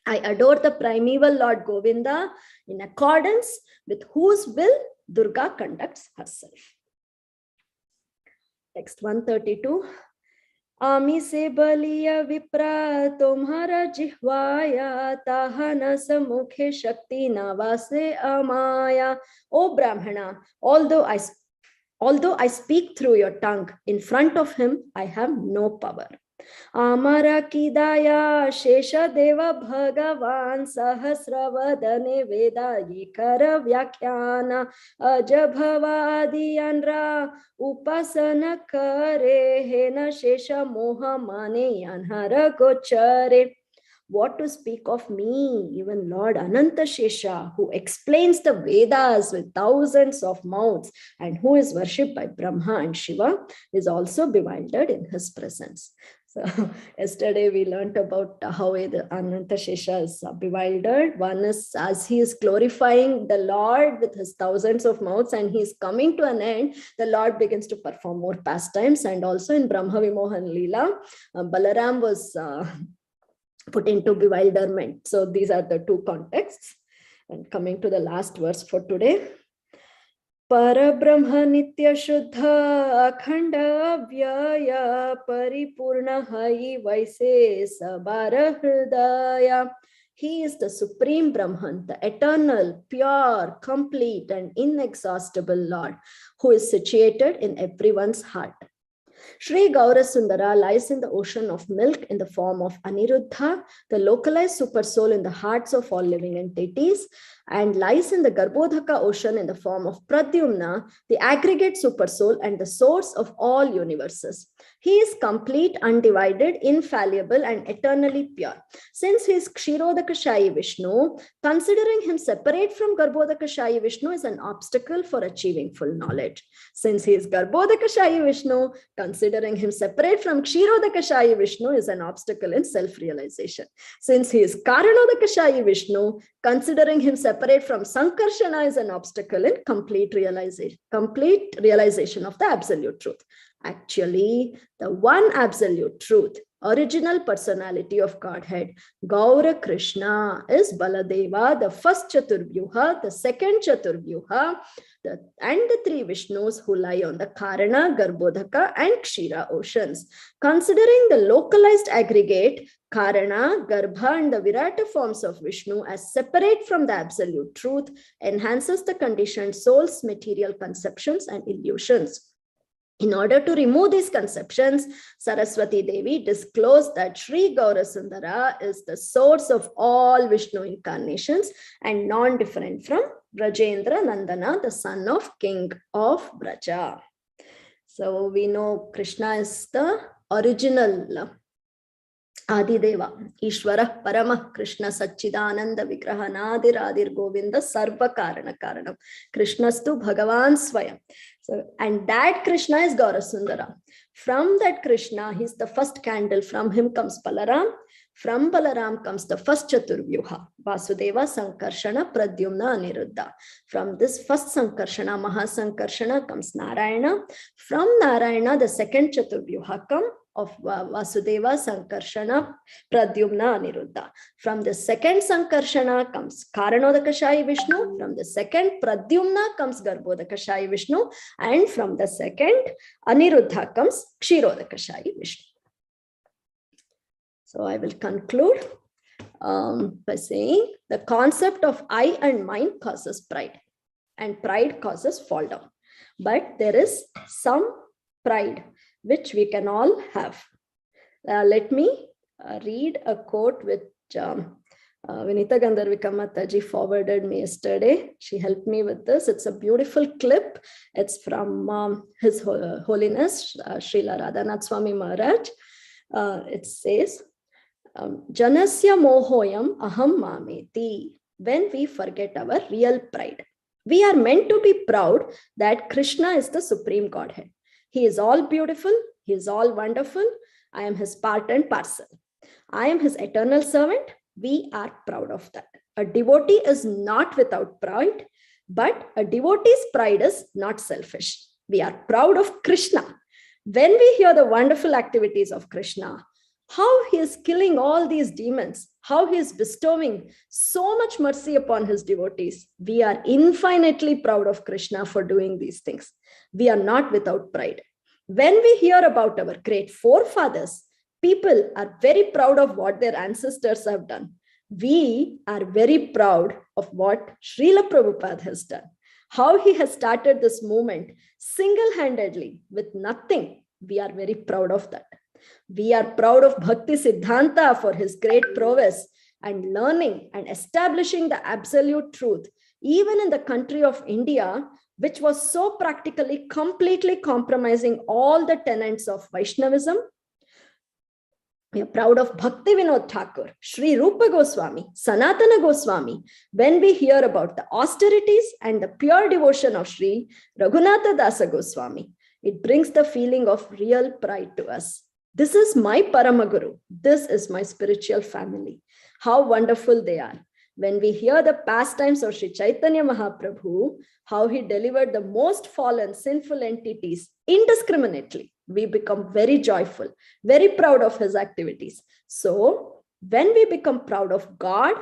I adore the primeval Lord Govinda in accordance with whose will Durga conducts herself. Text 132. Ami se baliya vipra tumhara jihvaya tahana samukhe shakti navase amaya. O Brahmana, although I speak through your tongue, in front of him I have no power. Amara Kidaya Shesha Deva Bhagavan Sahasravadane Veda Yikara Vyakyana Ajabhavadi Anra Upasana Kare Hena Shesha Moha Mane Yanhara Gochare. What to speak of me, even Lord Ananta Shesha, who explains the Vedas with thousands of mouths and who is worshipped by Brahma and Shiva, is also bewildered in his presence. So yesterday we learned about how the Ananta Shesha is bewildered. One is as he is glorifying the Lord with his thousands of mouths and he is coming to an end, the Lord begins to perform more pastimes. And also in Brahma Vimohan Leela, Balaram was put into bewilderment. So these are the two contexts. And coming to the last verse for today. Parabrahma Nitya Shuddha Akhanda Vyaya Paripurna Hai Vaise Sabara Hridaya. He is the Supreme Brahman, the eternal, pure, complete, and inexhaustible Lord, who is situated in everyone's heart. Sri Gaurasundara lies in the ocean of milk in the form of Aniruddha, the localized supersoul in the hearts of all living entities, and lies in the Garbhodhaka ocean in the form of Pradyumna, the aggregate supersoul and the source of all universes. He is complete, undivided, infallible, and eternally pure. Since he is Kshirodakashayi Vishnu, considering him separate from Garbhodakashayi Vishnu is an obstacle for achieving full knowledge. Since he is Garbhodakashayi Vishnu, considering him separate from Kshirodakashayi Vishnu is an obstacle in self-realization. Since he is Karanodakashayi Vishnu, considering him separate from Sankarshana is an obstacle in complete realization of the absolute truth. Actually, the one absolute truth, original personality of Godhead, Gaura Krishna, is Baladeva, the first Chaturvyuha, the second Chaturvyuha, and the three Vishnus who lie on the Karana, Garbhodhaka, and Kshira oceans. Considering the localized aggregate, Karana, Garbha, and the Virata forms of Vishnu as separate from the absolute truth enhances the conditioned soul's material conceptions and illusions. In order to remove these conceptions, Saraswati Devi disclosed that Sri Gaurasundara is the source of all Vishnu incarnations and non-different from Brajendra Nandana, the son of King of Braja. So we know Krishna is the original Adideva, Ishvara Parama Krishna Satchidananda Vigraha Nadir Adir Govinda Sarva Karana Karanam. Krishnastu Bhagavan Swayam. So, and that Krishna is Gaurasundara. From that Krishna, he's the first candle. From him comes Balaram. From Balaram comes the first Chaturvyuha, Vasudeva, Sankarshana, Pradyumna, Aniruddha. From this first Sankarshana, Mahasankarshana, comes Narayana. From Narayana, the second Chaturvyuha comes of Vasudeva, Sankarshana, Pradyumna, Aniruddha. From the second Sankarshana comes Karanodakashayi Vishnu. From the second Pradyumna comes Garbhodakashayi Vishnu. And from the second Aniruddha comes Kshirodakashayi Vishnu. So I will conclude by saying the concept of I and mine causes pride, and pride causes fall down. But there is some pride which we can all have. Let me read a quote which Vinita Gandharvika Mataji forwarded me yesterday. She helped me with this. It's a beautiful clip. It's from His Holiness Srila Radhanath Swami Maharaj. It says, Janasya mohoyam aham mameti. When we forget our real pride. We are meant to be proud that Krishna is the Supreme Godhead. He is all beautiful. He is all wonderful. I am his part and parcel. I am his eternal servant. We are proud of that. A devotee is not without pride, but a devotee's pride is not selfish. We are proud of Krishna. When we hear the wonderful activities of Krishna, how he is killing all these demons, how he is bestowing so much mercy upon his devotees, we are infinitely proud of Krishna for doing these things. We are not without pride. When we hear about our great forefathers, people are very proud of what their ancestors have done. We are very proud of what Srila Prabhupada has done, how he has started this movement single-handedly with nothing. We are very proud of that. We are proud of Bhakti Siddhanta for his great prowess and learning and establishing the absolute truth, even in the country of India, which was so practically completely compromising all the tenets of Vaishnavism. We are proud of Bhakti Vinod Thakur, Sri Rupa Goswami, Sanatana Goswami, when we hear about the austerities and the pure devotion of Sri Raghunatha Dasa Goswami. It brings the feeling of real pride to us. This is my Paramaguru. This is my spiritual family. How wonderful they are. When we hear the pastimes of Sri Caitanya Mahaprabhu, how he delivered the most fallen, sinful entities indiscriminately, we become very joyful, very proud of his activities. So, when we become proud of God,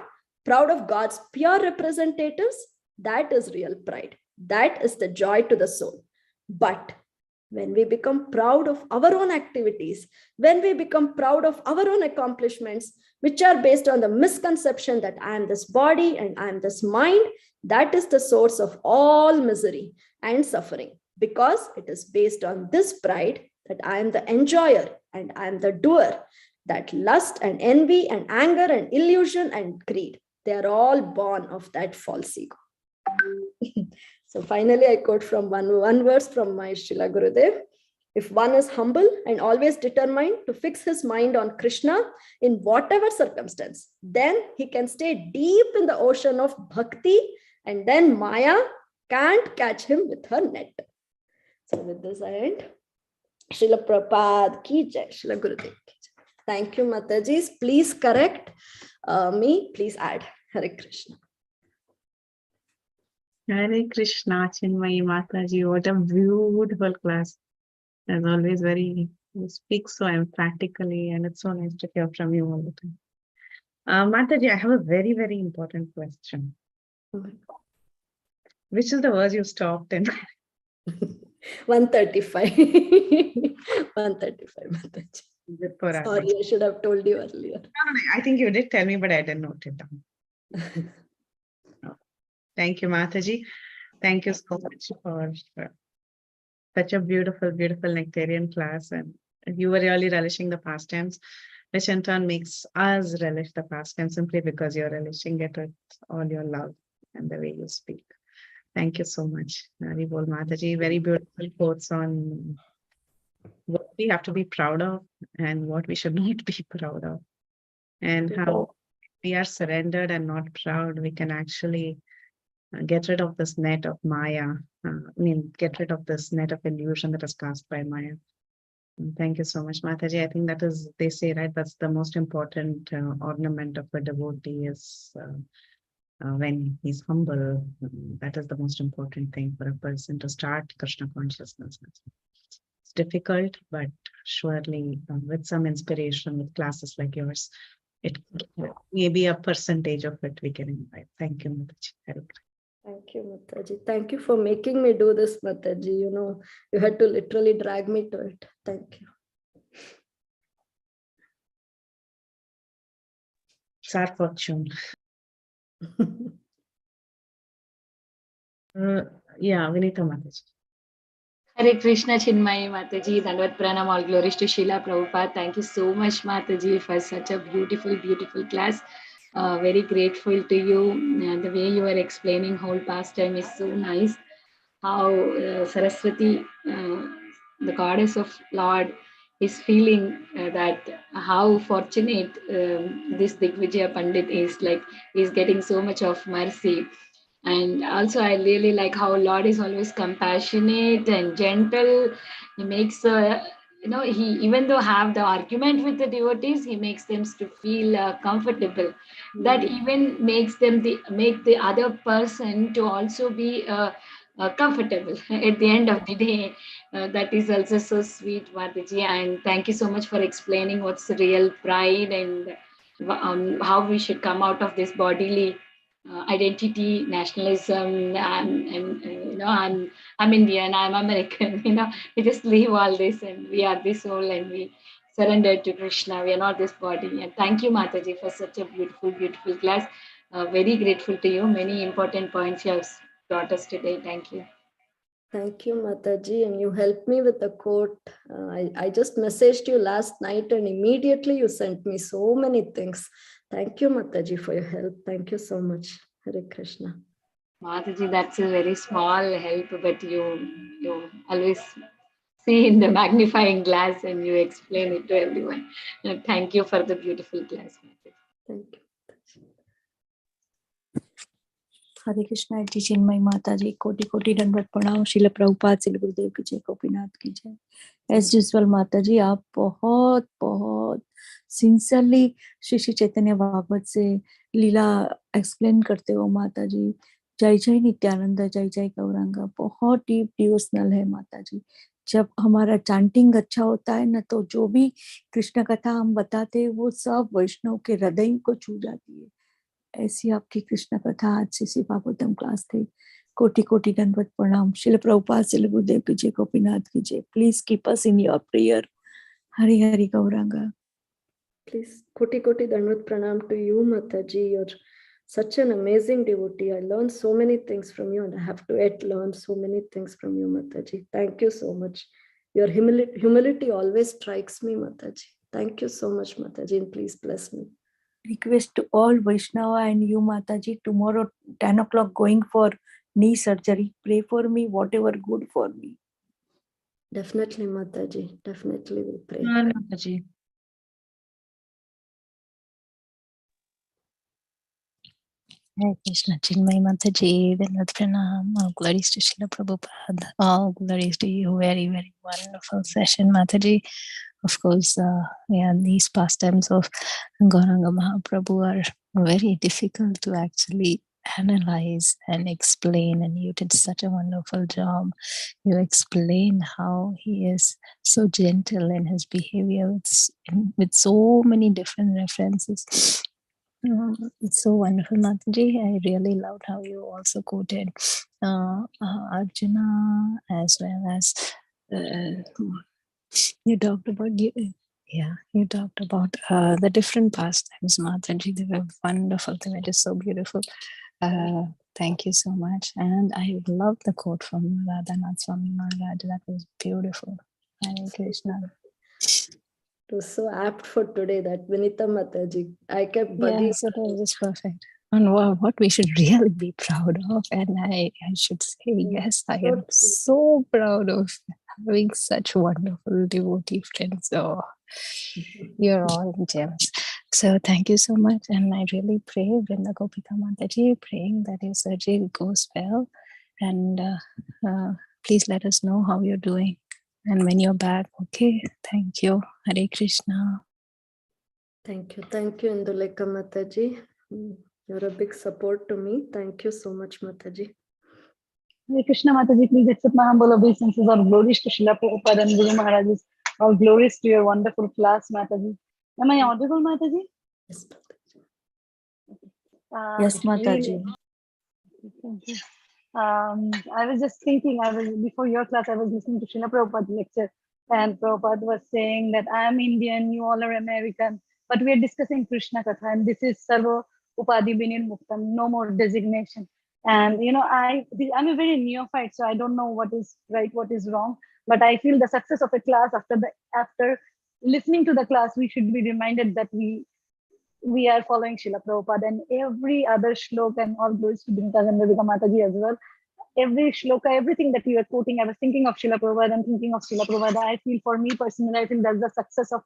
proud of God's pure representatives, that is real pride. That is the joy to the soul. But when we become proud of our own activities, when we become proud of our own accomplishments, which are based on the misconception that I am this body and I am this mind, that is the source of all misery and suffering, because it is based on this pride that I am the enjoyer and I am the doer. That lust and envy and anger and illusion and greed, they are all born of that false ego. So finally, I quote from one verse from my Srila Gurudev. If one is humble and always determined to fix his mind on Krishna in whatever circumstance, then he can stay deep in the ocean of bhakti, and then Maya can't catch him with her net. So with this I end. Srila Prabhupada ki jai, Srila Gurudev ki jai. Thank you, Matajis. Please correct me. Please add. Hare Krishna. Hare Krishna, Cinmayi Mataji. What a beautiful class. As always, you speak so emphatically, and it's so nice to hear from you all the time. Mataji, I have a very, very important question. Which is the verse you stopped in? 135. 135, Mataji. Sorry, I should have told you earlier. No, I think you did tell me, but I didn't note it down. Thank you, Mataji. Thank you so much for such a beautiful, beautiful nectarian class. And you were really relishing the pastimes, which in turn makes us relish the pastimes simply because you're relishing it with all your love and the way you speak. Thank you so much, Haribol Mataji. Very beautiful quotes on what we have to be proud of and what we should not be proud of. And how we are surrendered and not proud, we can actually get rid of this net of Maya. Get rid of this net of illusion that is cast by Maya. Thank you so much, Mataji. I think that is, they say, right, that's the most important ornament of a devotee is when he's humble. That is the most important thing for a person to start Krishna consciousness. It's difficult, but surely with some inspiration, with classes like yours, it may be a percentage of it we can invite. Thank you, Mataji. Thank you, Mataji. Thank you for making me do this, Mataji. You know, you had to literally drag me to it. Thank you. It's our fortune. Yeah, Vinita Mataji. Hare Krishna, Cinmayi Mataji, Dandavat Pranam, all glories to Srila Prabhupada. Thank you so much, Mataji, for such a beautiful, beautiful class. Very grateful to you. The way you are explaining whole pastime is so nice. How Saraswati, the goddess of Lord, is feeling that how fortunate this Digvijaya Pandit is, like he's getting so much of mercy. And also I really like how Lord is always compassionate and gentle. He makes he, even though have the argument with the devotees, he makes them to feel comfortable. That even makes them make the other person to also be comfortable at the end of the day. That is also so sweet, Mataji. And thank you so much for explaining what's the real pride and how we should come out of this bodily identity, nationalism, and I'm Indian, I'm American. We just leave all this, and we are this soul, and we surrender to Krishna. We are not this body. And thank you, Mataji, for such a beautiful, beautiful class. Very grateful to you. Many important points you have taught us today. Thank you. Thank you, Mataji. And you helped me with the quote. I just messaged you last night and immediately you sent me so many things. Thank you, Mataji, for your help. Thank you so much. Hare Krishna. Mataji, that's a very small help, but you always see in the magnifying glass and you explain it to everyone. Thank you for the beautiful class, Mataji. Thank you. हरे कृष्णा जी, चिन्मयी माता जी, कोटि कोटि दंडवत प्रणाम। श्रील प्रभुपाद, श्रील गुरुदेव की जय, गोपीनाथ की जय। As usual माता जी, आप बहुत बहुत सिंसियरली श्री श्री चैतन्य भागवत से लीला एक्सप्लेन करते हो माता जी। जय जय नित्यानंद, जय जय गौरांगा, बहुत डीप डिवोशनल है माता जी। जब हमारा चांटिंग अच्छा होता है ना, तो जो भी कृष्ण कथा हम बताते हैं वो सब वैष्णव के हृदय को छू जाती है। ऐसी आपकी कृष्ण कथा आज से भागवतम क्लास थे। कोटि कोटि दंडवत प्रणाम। श्रील प्रभुपाद, श्रील गुरुदेव की जय, गोपीनाथ की जय। Please keep us in your prayer. Hari Hari Gauranga. Please, koti koti dandavat pranam to you, Mataji. You're such an amazing devotee. I learned so many things from you, and I have to yet learn so many things from you, Mataji. Thank you so much. Your humility always strikes me, Mataji. Thank you so much, Mataji, and please bless me. Request to all Vaishnava and you Mataji, tomorrow 10 o'clock going for knee surgery. Pray for me, whatever good for me. Definitely, Mataji. Definitely will pray. Mataji. Hare Krishna, Chinmayi Mataji, Dandavat Pranam, all glories to Srila Prabhupada, all glories to you. Very, very wonderful session, Mataji. Of course, these pastimes of Gauranga Mahaprabhu are very difficult to actually analyze and explain, and you did such a wonderful job. You explain how he is so gentle in his behavior with so many different references. It's so wonderful, Mataji. I really loved how you also quoted Arjuna, as well as you talked about you talked about the different pastimes, Mataji. They were wonderful. They were just so beautiful. Thank you so much. And I love the quote from Radhanath Swami Maharaj. That was beautiful. Hare Krishna. It was so apt for today, that Vinita Mataji. I kept bugging. Yes, it was just perfect. And what we should really be proud of. And I should say, yes, I am so proud of having such wonderful devotee friends. Oh, you're all gems. So thank you so much. And I really pray, Vrinda Gopika Mataji, praying that your surgery goes well. And please let us know how you're doing and when you're back. Okay. Thank you. Hare Krishna. Thank you, Induleka Mataji. You're a big support to me. Thank you so much, Mataji. Hare Krishna Mataji, please accept my humble obeisances. All glories to Srila Prabhupada and Guru Maharajas. All glories to your wonderful class, Mataji. Am I audible, Mataji? Yes, Mataji. Yes, Mataji. Thank you. I was just thinking, before your class, I was listening to Srila Prabhupada's lecture, and Prabhupada was saying that I am Indian, you all are American, but we are discussing Krishna Katha, and this is Sarva Upadi Binir Muktam, no more designation. And I'm a very neophyte, so I don't know what is right, what is wrong, but I feel the success of a class after listening to the class, we should be reminded that we are following Srila Prabhupada, and every other shloka, and all glories to Bhimta Gandharvika Mataji as well. Every shloka, everything that you are quoting, I was thinking of Srila Prabhupada and thinking of Srila Prabhupada. I feel, for me personally, I feel that's the success of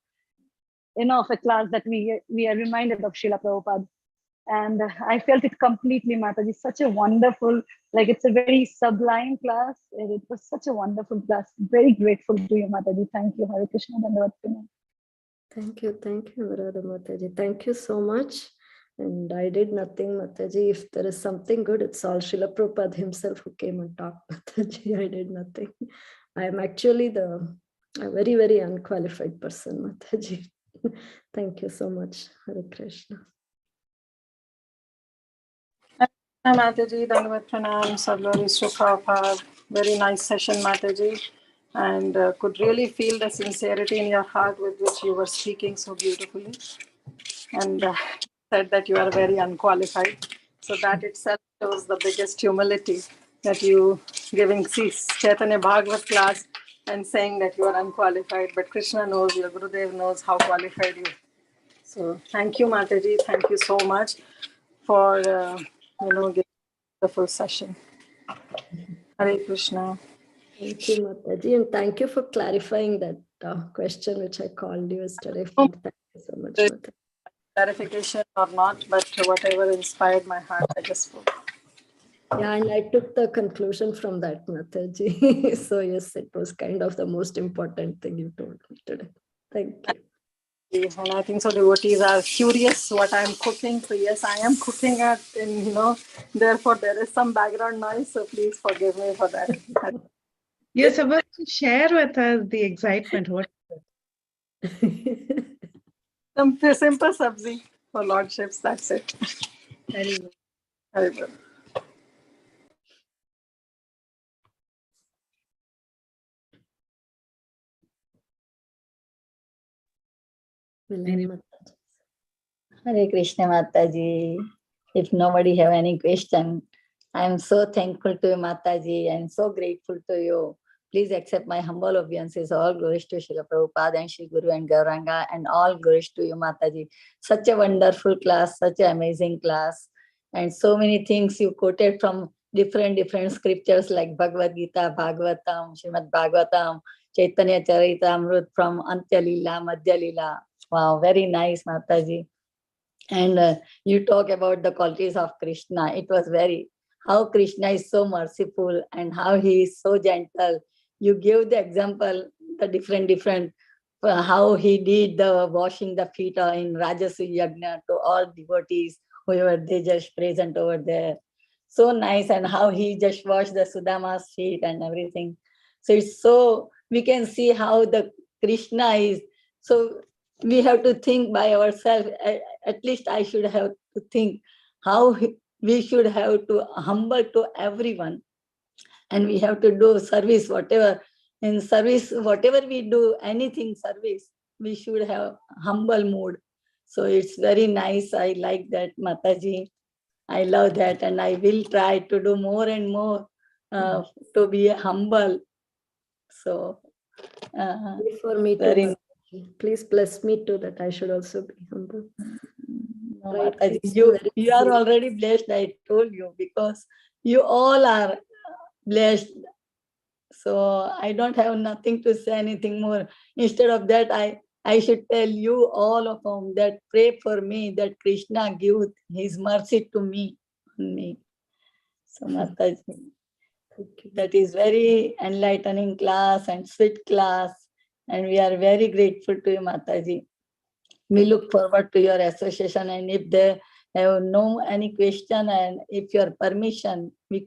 of a class, that we are reminded of Srila Prabhupada. And I felt it completely, Mataji. Such a wonderful, it's a very sublime class. It was such a wonderful class. Very grateful to you, Mataji. Thank you. Hare Krishna. Thank you, Radha Mataji. Thank you so much. And I did nothing, Mataji. If there is something good, it's all Srila Prabhupada himself who came and talked, Mataji. I did nothing. I am actually a very, very unqualified person, Mataji. Thank you so much. Hare Krishna. Mataji, Dandavat Pranam, glories to Prabhupada. Very nice session, Mataji. And could really feel the sincerity in your heart with which you were speaking so beautifully. And said that you are very unqualified. So that itself shows the biggest humility, that you giving Chaitanya Bhagavat class and saying that you are unqualified, but Krishna knows, your Gurudev knows how qualified you. So thank you, Mataji. Thank you so much for giving the full session. Hare Krishna. Thank you, Mataji, and thank you for clarifying that question which I called you yesterday for. Thank you so much, Mataji. Clarification or not, but whatever inspired my heart, I just spoke. Yeah, and I took the conclusion from that, Mataji. So yes, it was kind of the most important thing you told me today. Thank you. And I think so devotees are curious what I'm cooking. So yes, I am cooking it, and therefore there is some background noise. So please forgive me for that. You're supposed to share with us the excitement. What? Some simple sabzi for lordships. That's it. Very well. Very good. Hare Krishna Mataji. If nobody have any question, I am so thankful to you, Mataji, and so grateful to you. Please accept my humble obeisances. All glories to Srila Prabhupada and Sri Guru and Gauranga, and all glories to you, Mataji. Such a wonderful class, such an amazing class, and so many things you quoted from different scriptures like Bhagavad Gita, Bhagavatam, Srimad Bhagavatam, Caitanya Charitamrut from Antya Lila, Madhya Lila. Wow, very nice, Mataji. And you talk about the qualities of Krishna. It was how Krishna is so merciful and how he is so gentle. You gave the example, the different, how he did the washing the feet in Rajasuya Yajna to all devotees, whoever they just present over there. So nice, and how he just washed the Sudama's feet and everything. So we can see how the Krishna is. So we have to think by ourselves. At least I should have to think how we should have to humble to everyone, and we have to do service, whatever we do, anything service, we should have humble mood. So it's very nice. I like that, Mataji. I love that, and I will try to do more and more to be humble. So for me too. Please bless me too, that I should also be humble. No, Mataji, you are already blessed, I told you, because you all are blessed. So I don't have nothing to say anything more. Instead of that, I should tell you all of them that pray for me, that Krishna give his mercy to me. So Mataji, that is very enlightening class and sweet class. And we are very grateful to you, Mataji. We look forward to your association, and if they have no any question, and if your permission, we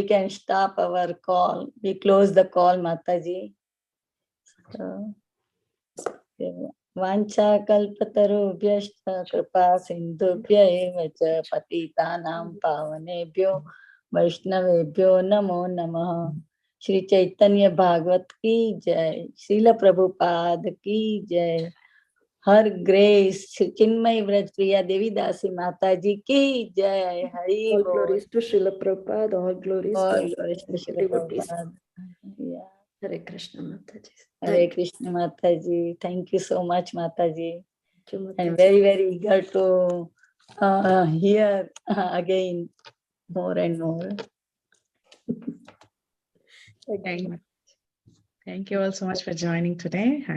can stop our call. We close the call, Mataji. So, Vancha kalpatarubhyashta kripa sindhubhya eva cha patitanam pavanebhyo vaishnavebhyo namo namah. Shri Chaitanya Bhagavat ki jai. Srila Prabhupada ki jai. Her Grace Cinmayi Vrajapriya Devi Dasi Mataji ki jai. Hari all Bol. glories to Srila Prabhupada, all glories to Srila devotees. Prabhupada. Yeah. Hare Krishna Mataji. Hare Krishna Mataji. Thank you so much, Mataji. Thank you, Mataji. I'm very eager to hear again more and more. Thank you all so much for joining today.